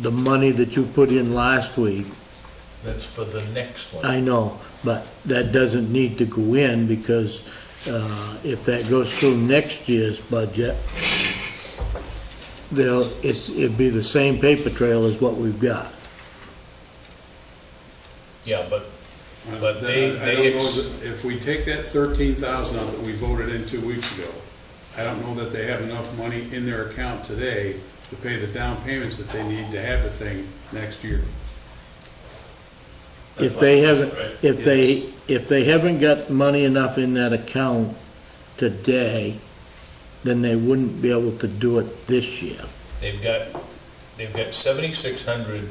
the money that you put in last week, That's for the next one. I know, but that doesn't need to go in because if that goes through next year's budget, it'd be the same paper trail as what we've got. Yeah, but I But don't they know that if we take that 13,000 out that we voted in 2 weeks ago, I don't know that they have enough money in their account today to pay the down payments that they need to have the thing next year. If they haven't, if they haven't got money enough in that account today, then they wouldn't be able to do it this year. they've got 7,600,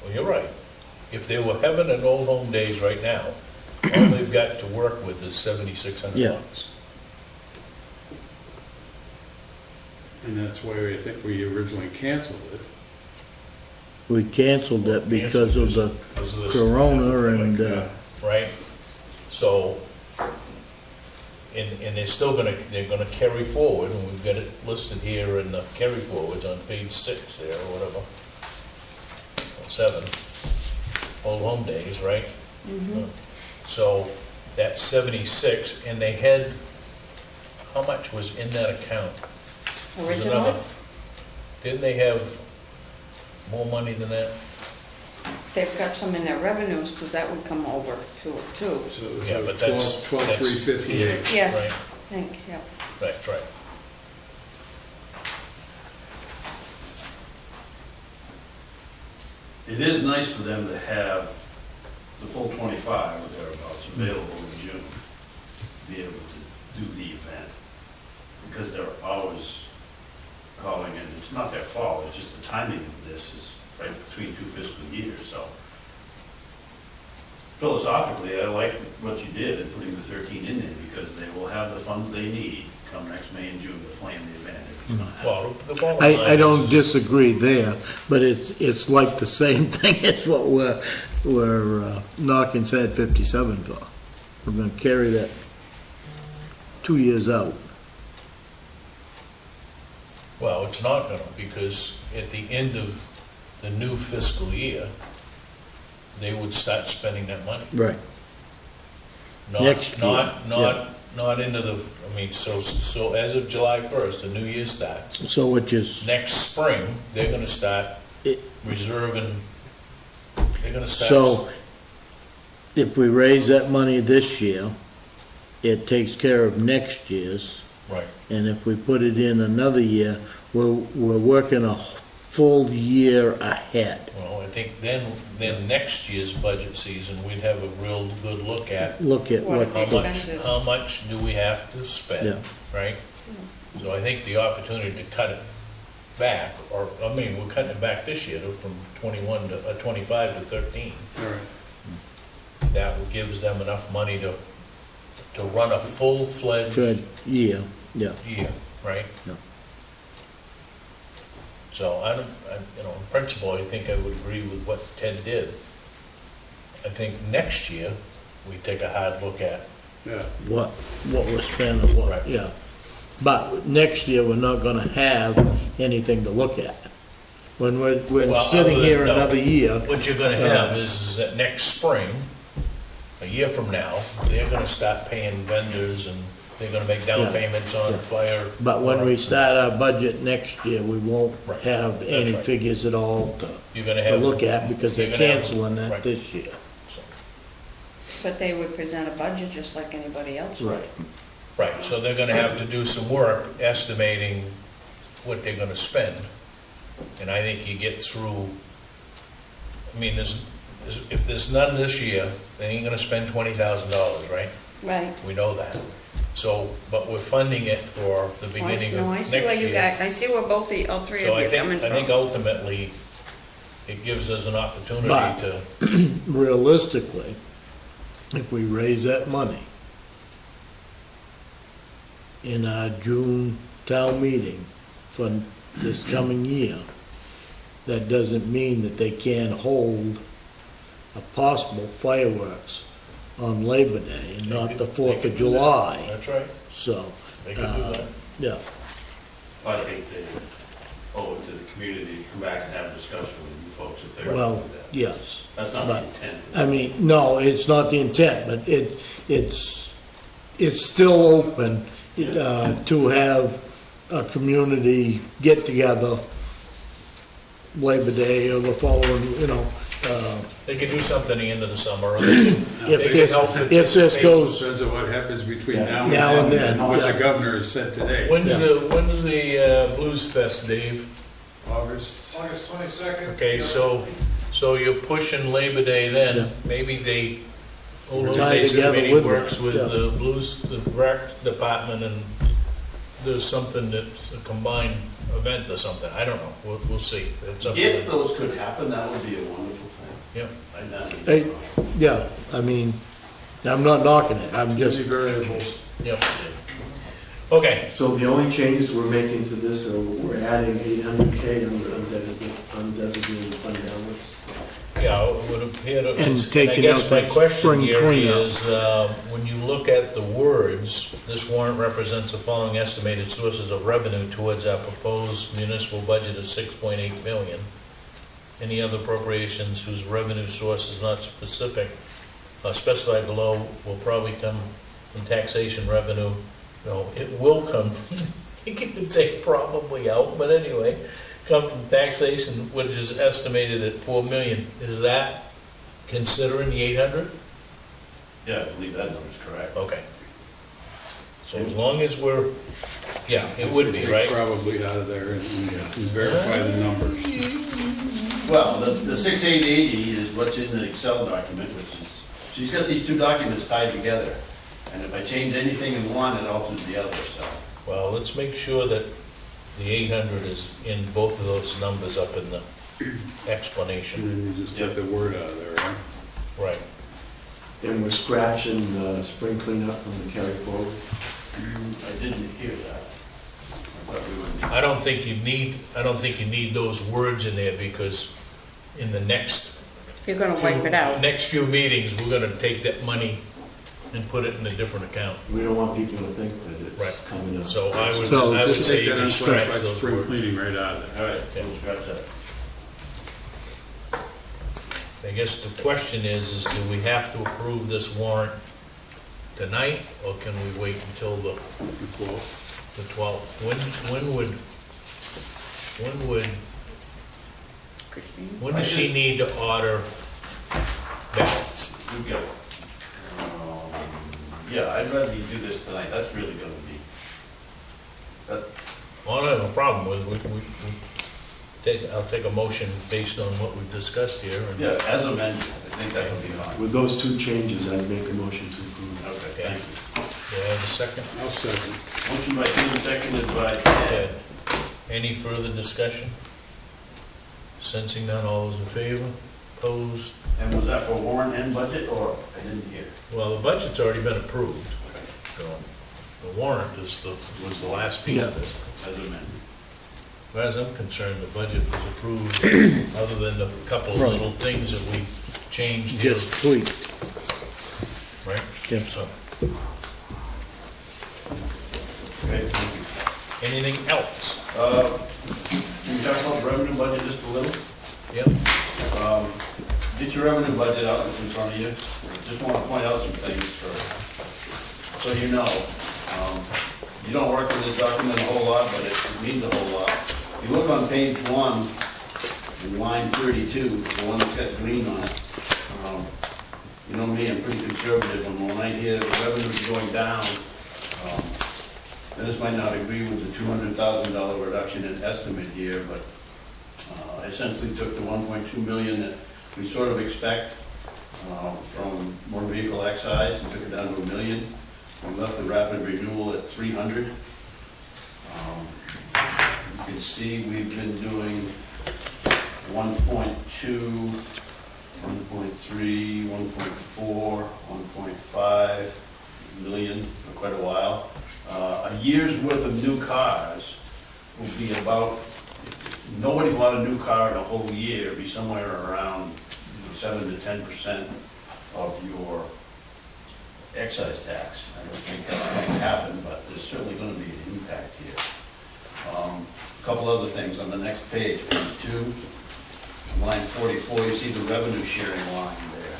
well, you're right. If they were having an Old Home Days right now, all they've got to work with is 7,600 Yeah. bucks. And that's why I think we originally canceled it. We canceled it because of the Because of this- corona and, Right? So, and they're still they're gonna carry forward, and we've got it listed here in the carry forwards on page 6 there, or whatever. Or 7, Old Home Days, right? So, that's 76, and they had, how much was in that account? Was Originally? another- Didn't they have more money than that? They've got some in their revenues, because that would come over to it too. So it was Yeah, like but that's- 12,358. Yes, Right, I think, yeah. right, right. It is nice for them to have the full 25 or thereabouts available in June to be able to do the event. Because they're always calling, and it's not their fault, it's just the timing of this is right between 2 fiscal years, so. Philosophically, I like what you did in putting the 13 in there, because they will have the funds they need come next May and June to plan the event if it's gonna happen. Well, the bottom I line don't is- disagree there, but it's like the same thing as what we're knocking said 57 for. We're gonna carry that 2 years out. Well, it's not gonna, because at the end of the new fiscal year, they would start spending that money. Right. Next year, Not into the, I mean, so as of July 1st, the new year starts. So which is, Next spring, they're gonna start It- reserving, they're gonna start. so if we raise that money this year, it takes care of next year's. Right, And if we put it in another year, we're working a full year ahead. well, I think then next year's budget season, we'd have a real good look at Look at what, Expenses. how much do we have to spend, Yeah. right? So I think the opportunity to cut it back, or, I mean, we're cutting it back this year from 25 to 13. All right. That gives them enough money to run a full-fledged good year, yeah. year, right? Yeah. So in principle, I think I would agree with what Ted did. I think next year, we take a hard look at, Yeah. What we're spending, Right. yeah. But next year, we're not gonna have anything to look at. When we're Well, sitting other here than- no. another year, what you're gonna have is that next spring, a year from now, they're gonna start paying vendors, and they're gonna make down Yeah. payments on Yeah. fire. but when we start our budget next year, we won't Right. have That's any right. figures at all You're gonna to have. look at, because they're you're gonna have- canceling that right. this year. So- But they would present a budget just like anybody else would. Right. Right, so they're gonna have to do some work estimating what they're gonna spend. And I think you get through, I mean, if there's none this year, they ain't gonna spend $20,000, right? Right. We know that. So, but we're funding it for the beginning of No, I next see where you year. got, I see where all three So of you are coming I think from. ultimately, it gives us an opportunity But- to, Realistically, if we raise that money in our June town meeting for this coming year, that doesn't mean that they can't hold a possible fireworks on Labor Day and not the They 4th could of do that. July, That's right, so, they could do that. yeah. I think they owe it to the community to come back and have a discussion with you folks if they're Well, going to do that. yes. That's not the But, intent. I mean, no, it's not the intent, but it's still open to have a community get-together Labor Day or the following, They could do something the end of the summer, or they could, if they could help this participate. goes, Depends on what happens between Yeah. now and then, then, and what yeah. the governor has said today. When's the Blues Fest, Dave? August. August 22nd. Okay, so you're pushing Labor Day Yeah. then, maybe the Old Tie Days together Committee with works that, with yeah. the Blues, the rec department, and there's something that's a combined event or something, I don't know, we'll see. It's up to If them. those could happen, that would be a wonderful thing. Yep. I'd not be- hey, yeah, I mean, I'm not knocking it, I'm just, Many variables. Yep. Okay, So the only changes we're making to this are we're adding 800K on the undesignated fund balance. yeah, it would appear to. And I taking guess out my that question spring here cleanup. is, when you look at the words, this warrant represents the following estimated sources of revenue towards our proposed municipal budget of 6.8 million. Any other appropriations whose revenue source is not specified below will probably come from taxation revenue. No, it will come, you can take probably out, but anyway, come from taxation, which is estimated at 4 million. Is that considering the 800? Yeah, I believe that number's correct. Okay. So as long as we're, yeah, it would be, Take right? Probably out of there and verify the numbers. Well, the 6880 is what's in the Excel document, which is, she's got these two documents tied together. And if I change anything in one, it alters the other, so. Well, let's make sure that the 800 is in both of those numbers up in the explanation. And then you just take the word out of there, right? Right. And we're scratching the spring cleanup from the carry forward. I didn't hear that. I thought we would. I don't think you need those words in there, because in the next You're gonna wipe it out. next few meetings, we're gonna take that money and put it in a different account. We don't want people to think that Right. it's coming up. So I would So Just say take you that can scratch unspecified those spring words. cleaning right out of there. All right, we'll scratch that. I guess the question is do we have to approve this warrant tonight, or can we wait until the 12th? When does she need to order ballots? We've got, yeah, I'd rather you do this tonight, that's really gonna be, that, Well, I don't have a problem with, I'll take a motion based on what we've discussed here. And yeah, as amended, I think that would be fine. With those two changes, I'd make a motion to approve. Okay, thank you. Do I have a second? I'll second. Motion by Tim, seconded by Ted. Ted. Any further discussion? Sensing none, all those in favor? Opposed? And was that for warrant and budget, or I didn't hear? Well, the budget's already been approved, so the warrant was the last piece of it. As amended. As far as I'm concerned, the budget was approved, other than the couple of Right. little things that we changed here, just tweaked. right? Yeah. So, Okay, thank you. anything else? Can we talk about the revenue budget just a little? Yep. Get your revenue budget out in front of you. Just want to point out some things so you know. You don't work with this document a whole lot, but it means a whole lot. If you look on page 1, in line 32, the one that's got green on it, you know me, I'm pretty conservative, and when I hear the revenue's going down, and this might not agree with the $200,000 reduction in estimate here, but I essentially took the 1.2 million that we sort of expect from motor vehicle excise and took it down to $1 million. We left the rapid renewal at 300. You can see we've been doing 1.2, 1.3, 1.4, 1.5 million for quite a while. A year's worth of new cars will be about, nobody bought a new car in a whole year, be somewhere around 7 to 10% of your excise tax. I don't think that's going to happen, but there's certainly going to be an impact here. A couple other things on the next page, page 2, on line 44, you see the revenue sharing line there.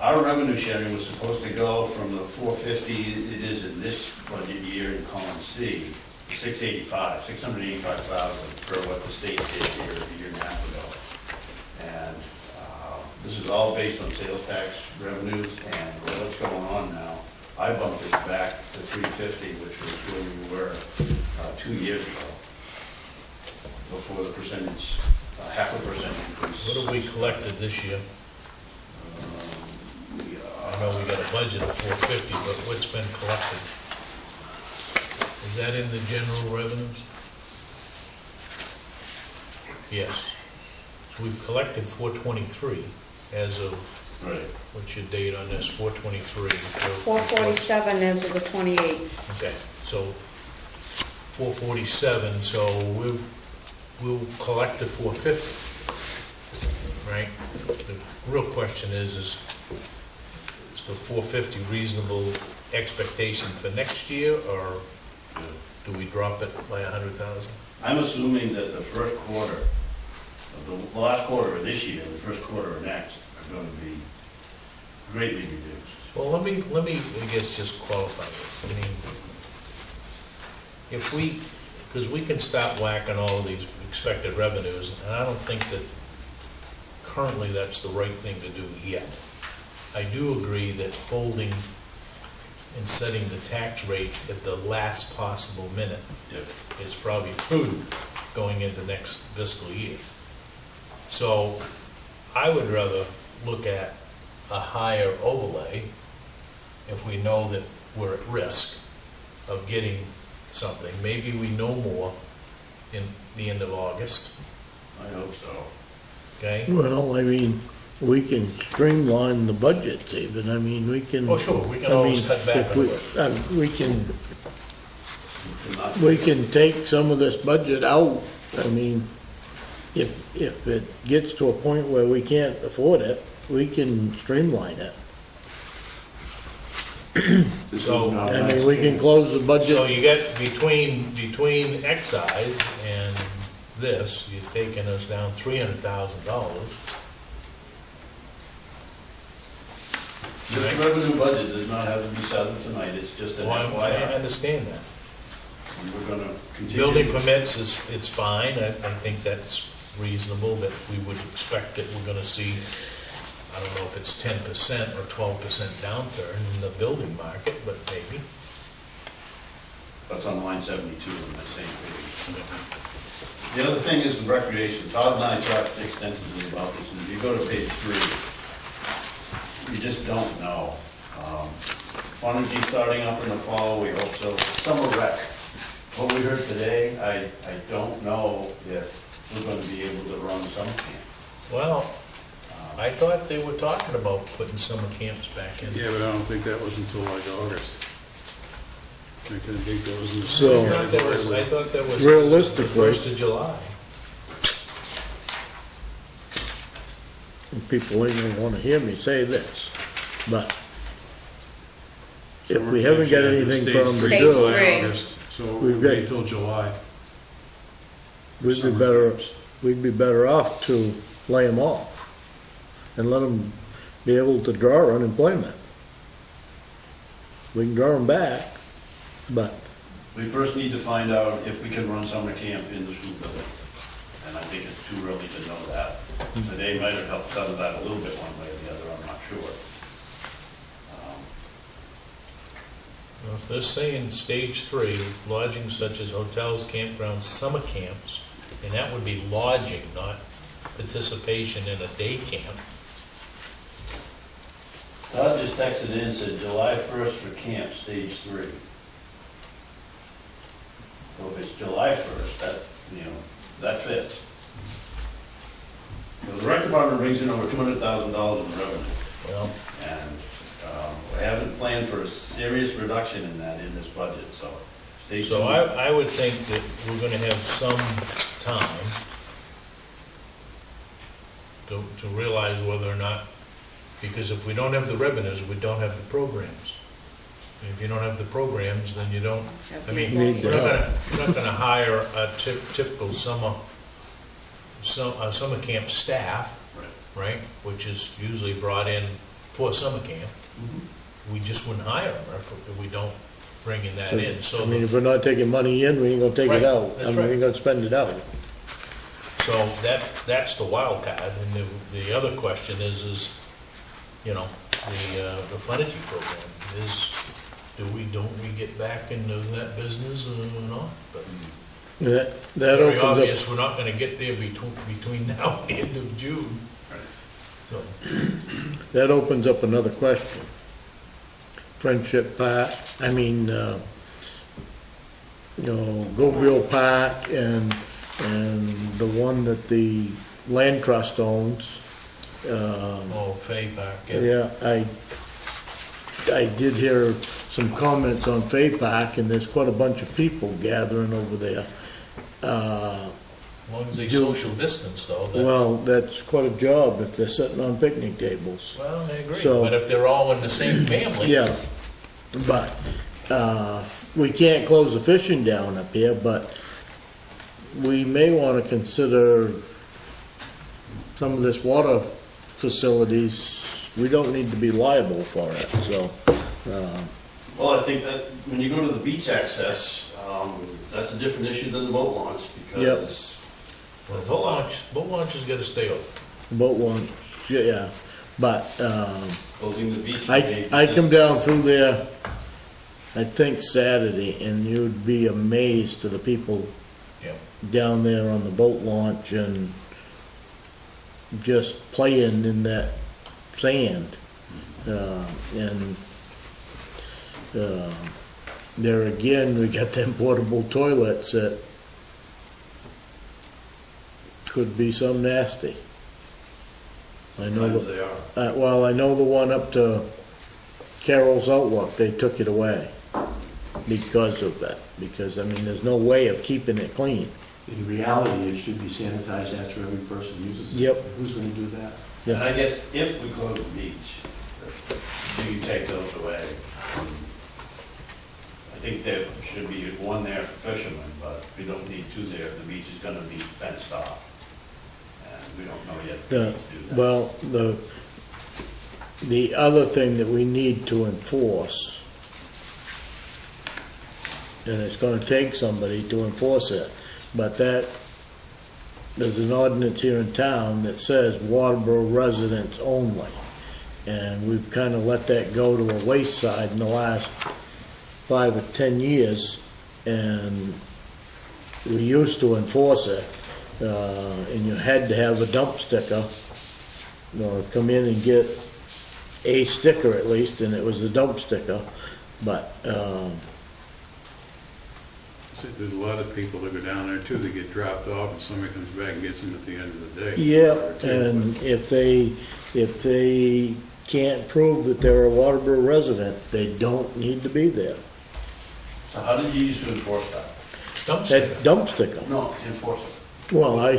Our revenue sharing was supposed to go from the 450 it is in this budget year in column C, to 685,000 per what the state did here a year and a half ago. And this is all based on sales tax revenues, and what's going on now, I bumped it back to 350, which was where we were 2 years ago, before the percentage, 0.5% increase. What have we collected this year? I know we got a budget of 450, but what's been collected? Is that in the general revenues? Yes. So we've collected 423 as of, Right. what's your date on this, 423? 447 as of the 28th. Okay, so 447, so we'll collect the 450, right? The real question is the 450 reasonable expectation for next year, or do we drop it by 100,000? I'm assuming that the first quarter, the last quarter of this year, and the first quarter of next, are going to be greatly reduced. Well, let me, I guess, just qualify this. I mean, if we, because we can stop whacking all of these expected revenues, and I don't think that currently that's the right thing to do yet. I do agree that holding and setting the tax rate at the last possible minute Yep. is probably prudent going into next fiscal year. So I would rather look at a higher overlay if we know that we're at risk of getting something. Maybe we know more in the end of August, I hope so. okay? Well, I mean, we can streamline the budgets even, I mean, we can. Oh, sure, we can I always mean, cut back if on we- it. We can take some of this budget out, I mean, if it gets to a point where we can't afford it, we can streamline it. This So- is not I mean, we can close the So budget, you get between excise and this, you've taken us down $300,000. This revenue budget does not have to be settled tonight, it's just an Well, I FYI. understand that. We're going to continue. Building permits it's fine, I think that's reasonable, that we would expect that we're gonna see, I don't know if it's 10% or 12% downturn in the building market, but maybe. That's on line 72 on that same page. The other thing is the recreation. Todd and I talked extensively about this, and if you go to page 3, you just don't know. Funergy starting up in the fall, we hope so. Summer rec. What we heard today, I don't know if we're going to be able to run summer camp. Well, I thought they were talking about putting summer camps back in. Yeah, but I don't think that was until like August. I couldn't think that was in the. So- I thought that was Realistically- the 1st of July. people ain't gonna wanna hear me say this, but if we haven't got anything for them to Stage do, three. August, so We've we'll got- wait till July. we'd be better off to lay them off and let them be able to draw unemployment. We can draw them back, but We first need to find out if we can run summer camp in the school building. And I think it's too early to know that. Today might have helped settle that a little bit one way or the other, I'm not sure. Well, if they're saying stage 3, lodging such as hotels, campgrounds, summer camps, and that would be lodging, not participation in a day camp. Todd just texted in and said July 1st for camp, stage 3. So if it's July 1st, that fits. So the rec department brings in over $200,000 in revenue. Well, And we haven't planned for a serious reduction in that in this budget, so stay tuned. so I would think that we're gonna have some time to realize whether or not Because if we don't have the revenues, we don't have the programs. And if you don't have the programs, then you don't, I mean, Need we're the not gonna hire a typical summer camp staff, right? Which is usually brought in for summer camp. We just wouldn't hire them if we don't bring in that in, so. I mean, if we're not taking money in, we ain't gonna take Right, it out. that's We right. ain't gonna spend it out. So that's the wild card, and the other question is, you know, the frontage program is, don't we get back into that business or not? But That very opens obvious, we're not gonna get there between now and the end of June. So, up, that opens up another question. Friendship Park, Goodwill Park and the one that the land trust owns. Fay Park, Yeah, I did hear some comments on Fay Park, and there's quite a bunch of people gathering over there. As long as they social distance though, that's. Well, that's quite a job if they're sitting on picnic tables. Well, I agree, So- but if they're all in the same family. Yeah, but, we can't close the fishing down up here, but we may wanna consider some of this water facilities, we don't need to be liable for it, so, Well, I think that when you go to the beach access, that's a different issue than the boat launch, because Well, boat launch has gotta stay open. boat one, yeah, but, closing the beach. I come down through there, I think Saturday, and you'd be amazed to the people Yeah. down there on the boat launch and just playing in that sand. There again, we got them portable toilets that could be some nasty. I know Sometimes the, they are. well, I know the one up to Carroll's Outlook, they took it away because of that. Because, I mean, there's no way of keeping it clean. In reality, it should be sanitized after every person uses it. Yep. Who's gonna do that? And I guess if we close the beach, do you take those away? I think there should be one there for fishermen, but we don't need two there if the beach is gonna be fenced off. And we don't know yet if we need to do that. Well, the other thing that we need to enforce, and it's gonna take somebody to enforce it, but there's an ordinance here in town that says Waterboro residents only. And we've kinda let that go to a wayside in the last 5 or 10 years, and we used to enforce it, and you had to have a dump sticker, or come in and get a sticker at least, and it was a dump sticker, but, So there's a lot of people that go down there too, that get dropped off and somebody comes back and gets them at the end of the day. yeah, and if they can't prove that they're a Waterboro resident, they don't need to be there. So how did you used to enforce that? That dump sticker. No, enforce it. Well, I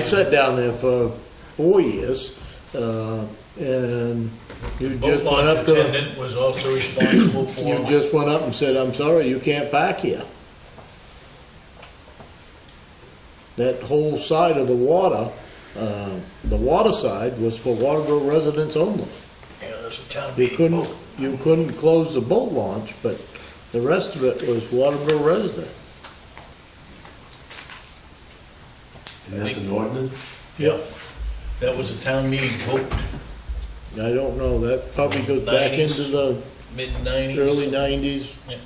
sat down there for 4 years, and you Boat just went launch up to the, attendant was also responsible for. you just went up and said, I'm sorry, you can't park here. That whole side of the water side was for Waterboro residents only. Yeah, there's a town You meeting. couldn't close the boat launch, but the rest of it was Waterboro resident. And that's an ordinance? Yeah, that was a town meeting vote, I don't know, that probably goes back into 90s. the mid-90s. early 90s. Yeah.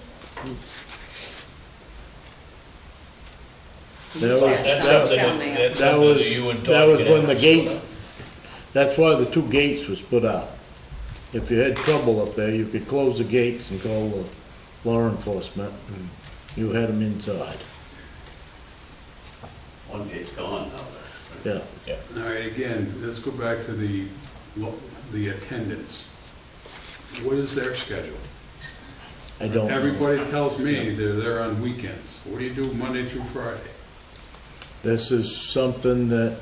That was, That's something that's that something was, that you and that Tony was could when have the to gate, sort out. that's why the 2 gates was put up. If you had trouble up there, you could close the gates and call the law enforcement, and you had them inside. One gate's gone now. Yeah, All right, again, let's go back to the attendance. What is their schedule? I don't know. Everybody tells me they're there on weekends. What do you do Monday through Friday? This is something that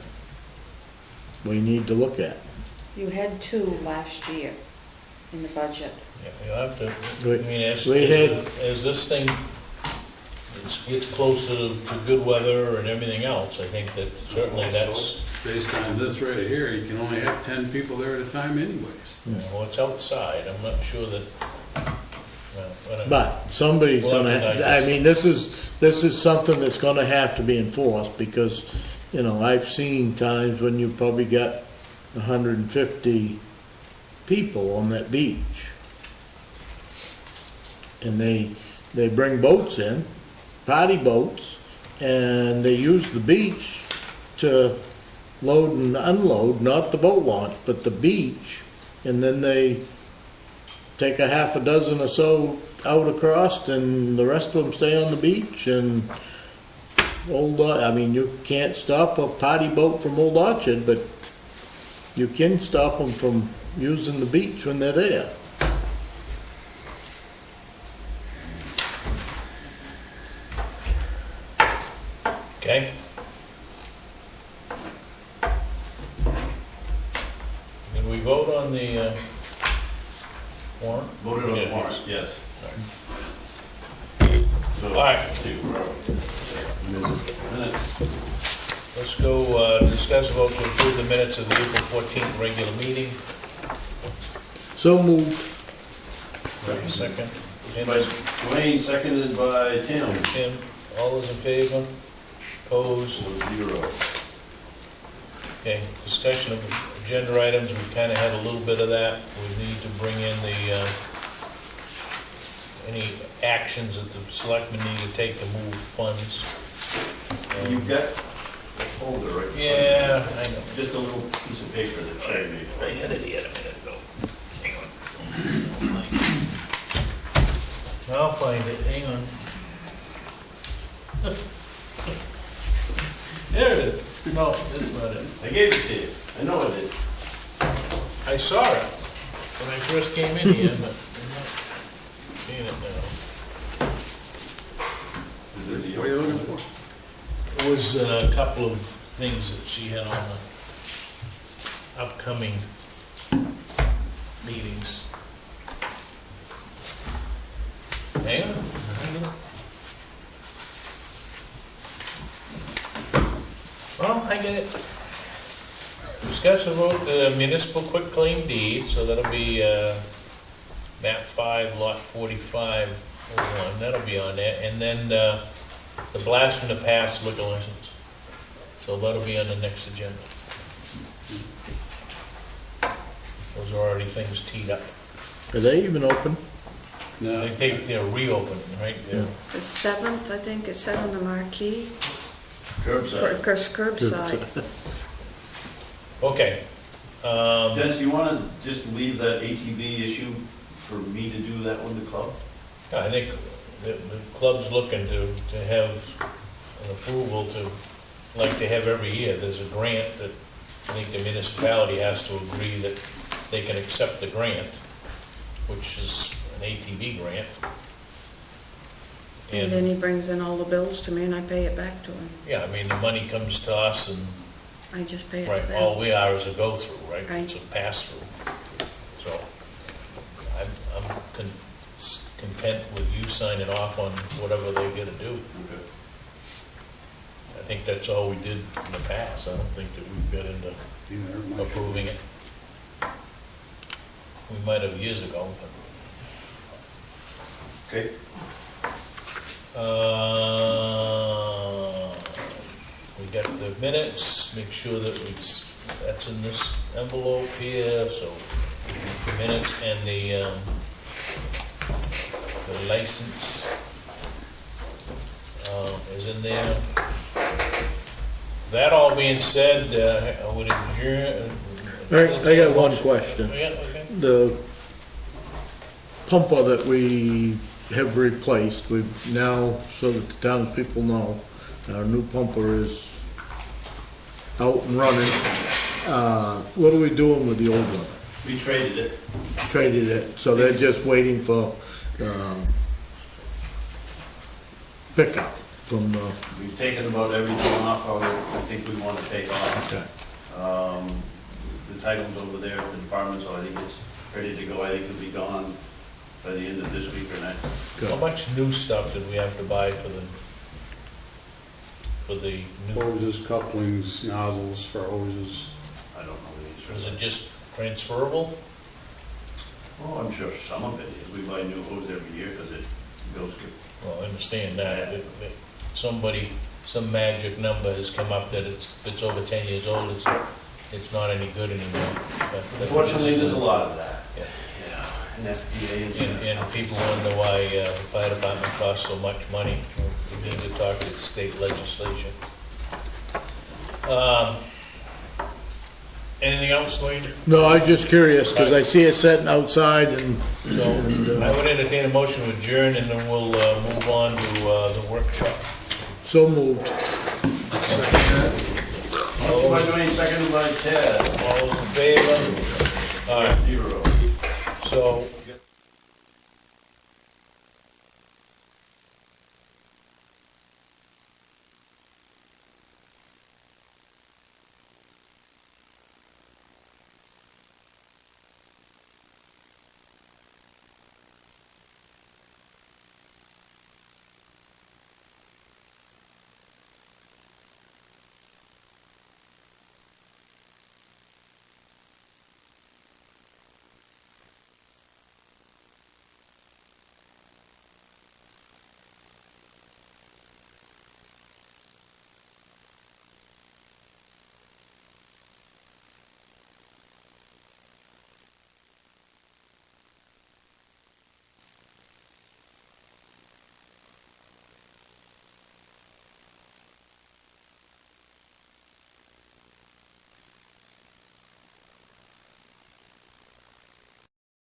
we need to look at. You had 2 last year in the budget. Yeah, you'll have to, We- I mean, as this thing gets closer to good weather and everything else, I think that certainly that's, Based on this right here, you can only have 10 people there at a time anyways. well, it's outside, I'm not sure that, well, whatever. But somebody's We'll have gonna, to I digest mean, this is something that's gonna have to be enforced, because, you know, I've seen times when you probably got 150 people on that beach. And they bring boats in, party boats, and they use the beach to load and unload, not the boat launch, but the beach, and then they take a half a dozen or so out across, and the rest of them stay on the beach, and I mean, you can't stop a party boat from Old Orchard, but you can stop them from using the beach when they're there. Okay? Did we vote on the warrant? Voted on Yeah, the warrant, yes. So, All right. Minutes. Let's go discuss about to approve the minutes of the April 14th regular meeting. So moved. Second. By Dwayne, seconded by Tim. Tim, all those in favor? Opposed? 0. Okay, discussion of agenda items, we kind of had a little bit of that. We need to bring in the, any actions that the selectmen need to take to move funds. You've got a folder, right? Yeah, I know. Just a little piece of paper that Shay made. I had it here a minute ago. Hang on. I'll find it, hang on. There it is. No, that's not it. I gave it to you. I know I did. I saw it when I first came in here, but I'm not seeing it now. What are you looking for? It was a couple of things that she had on the upcoming meetings. Hang on. Well, I get it. Discuss and vote the municipal quitclaim deed, so that'll be map 5, lot 4501, that'll be on there. And then the blast from the past liquor license. So that'll be on the next agenda. Those are already things teed up. Are they even open? No. They're reopening, right? Yeah. The 7th, I think, is set on the marquee. Curbside. Curbside. Okay. Dennis, you want to just leave that ATV issue for me to do that with the club? I think the club's looking to have an approval to, like they have every year, there's a grant that I think the municipality has to agree that they can accept the grant, which is an ATV grant. And then he brings in all the bills to me and I pay it back to him. Yeah, I mean, the money comes to us and, I just pay it right, to them. all we are is a go-through, right? Right. It's a pass-through. So I'm content with you signing off on whatever they gotta do. Okay. I think that's all we did in the past. I don't think that we've got into approving it. We might have years ago, but. Okay. We got the minutes, make sure that that's in this envelope here, so minutes and the license is in there. That all being said, I would adjourn. I got one question. Yeah, okay. The pumper that we have replaced, we've now, so that the townspeople know, our new pumper is out and running. What are we doing with the old one? We traded it. Traded it, so they're just waiting for pickup from the, We've taken about everything off of it I think we want to take off. okay. the title's over there at the department, so I think it's ready to go. I think it'll be gone by the end of this week or next. How much new stuff did we have to buy for the new, Hoses, couplings, nozzles for hoses. I don't know the answer. was it just transferable? Oh, I'm sure some of it is. We buy new hose every year because it goes good. Well, I understand that. Somebody, some magic number has come up that if it's over 10 years old, it's not any good anymore. Unfortunately, there's a lot of that. Yeah. Yeah, and FDA and stuff. And people wonder why the fire department costs so much money. We need to talk to the state legislature. Anything else, Wayne? No, I'm just curious, because I see it sitting outside and, So I would entertain a motion to adjourn, and then we'll move on to the workshop. so moved. Motion by Dwayne, seconded by Ted. All those in favor? All right, Zero. so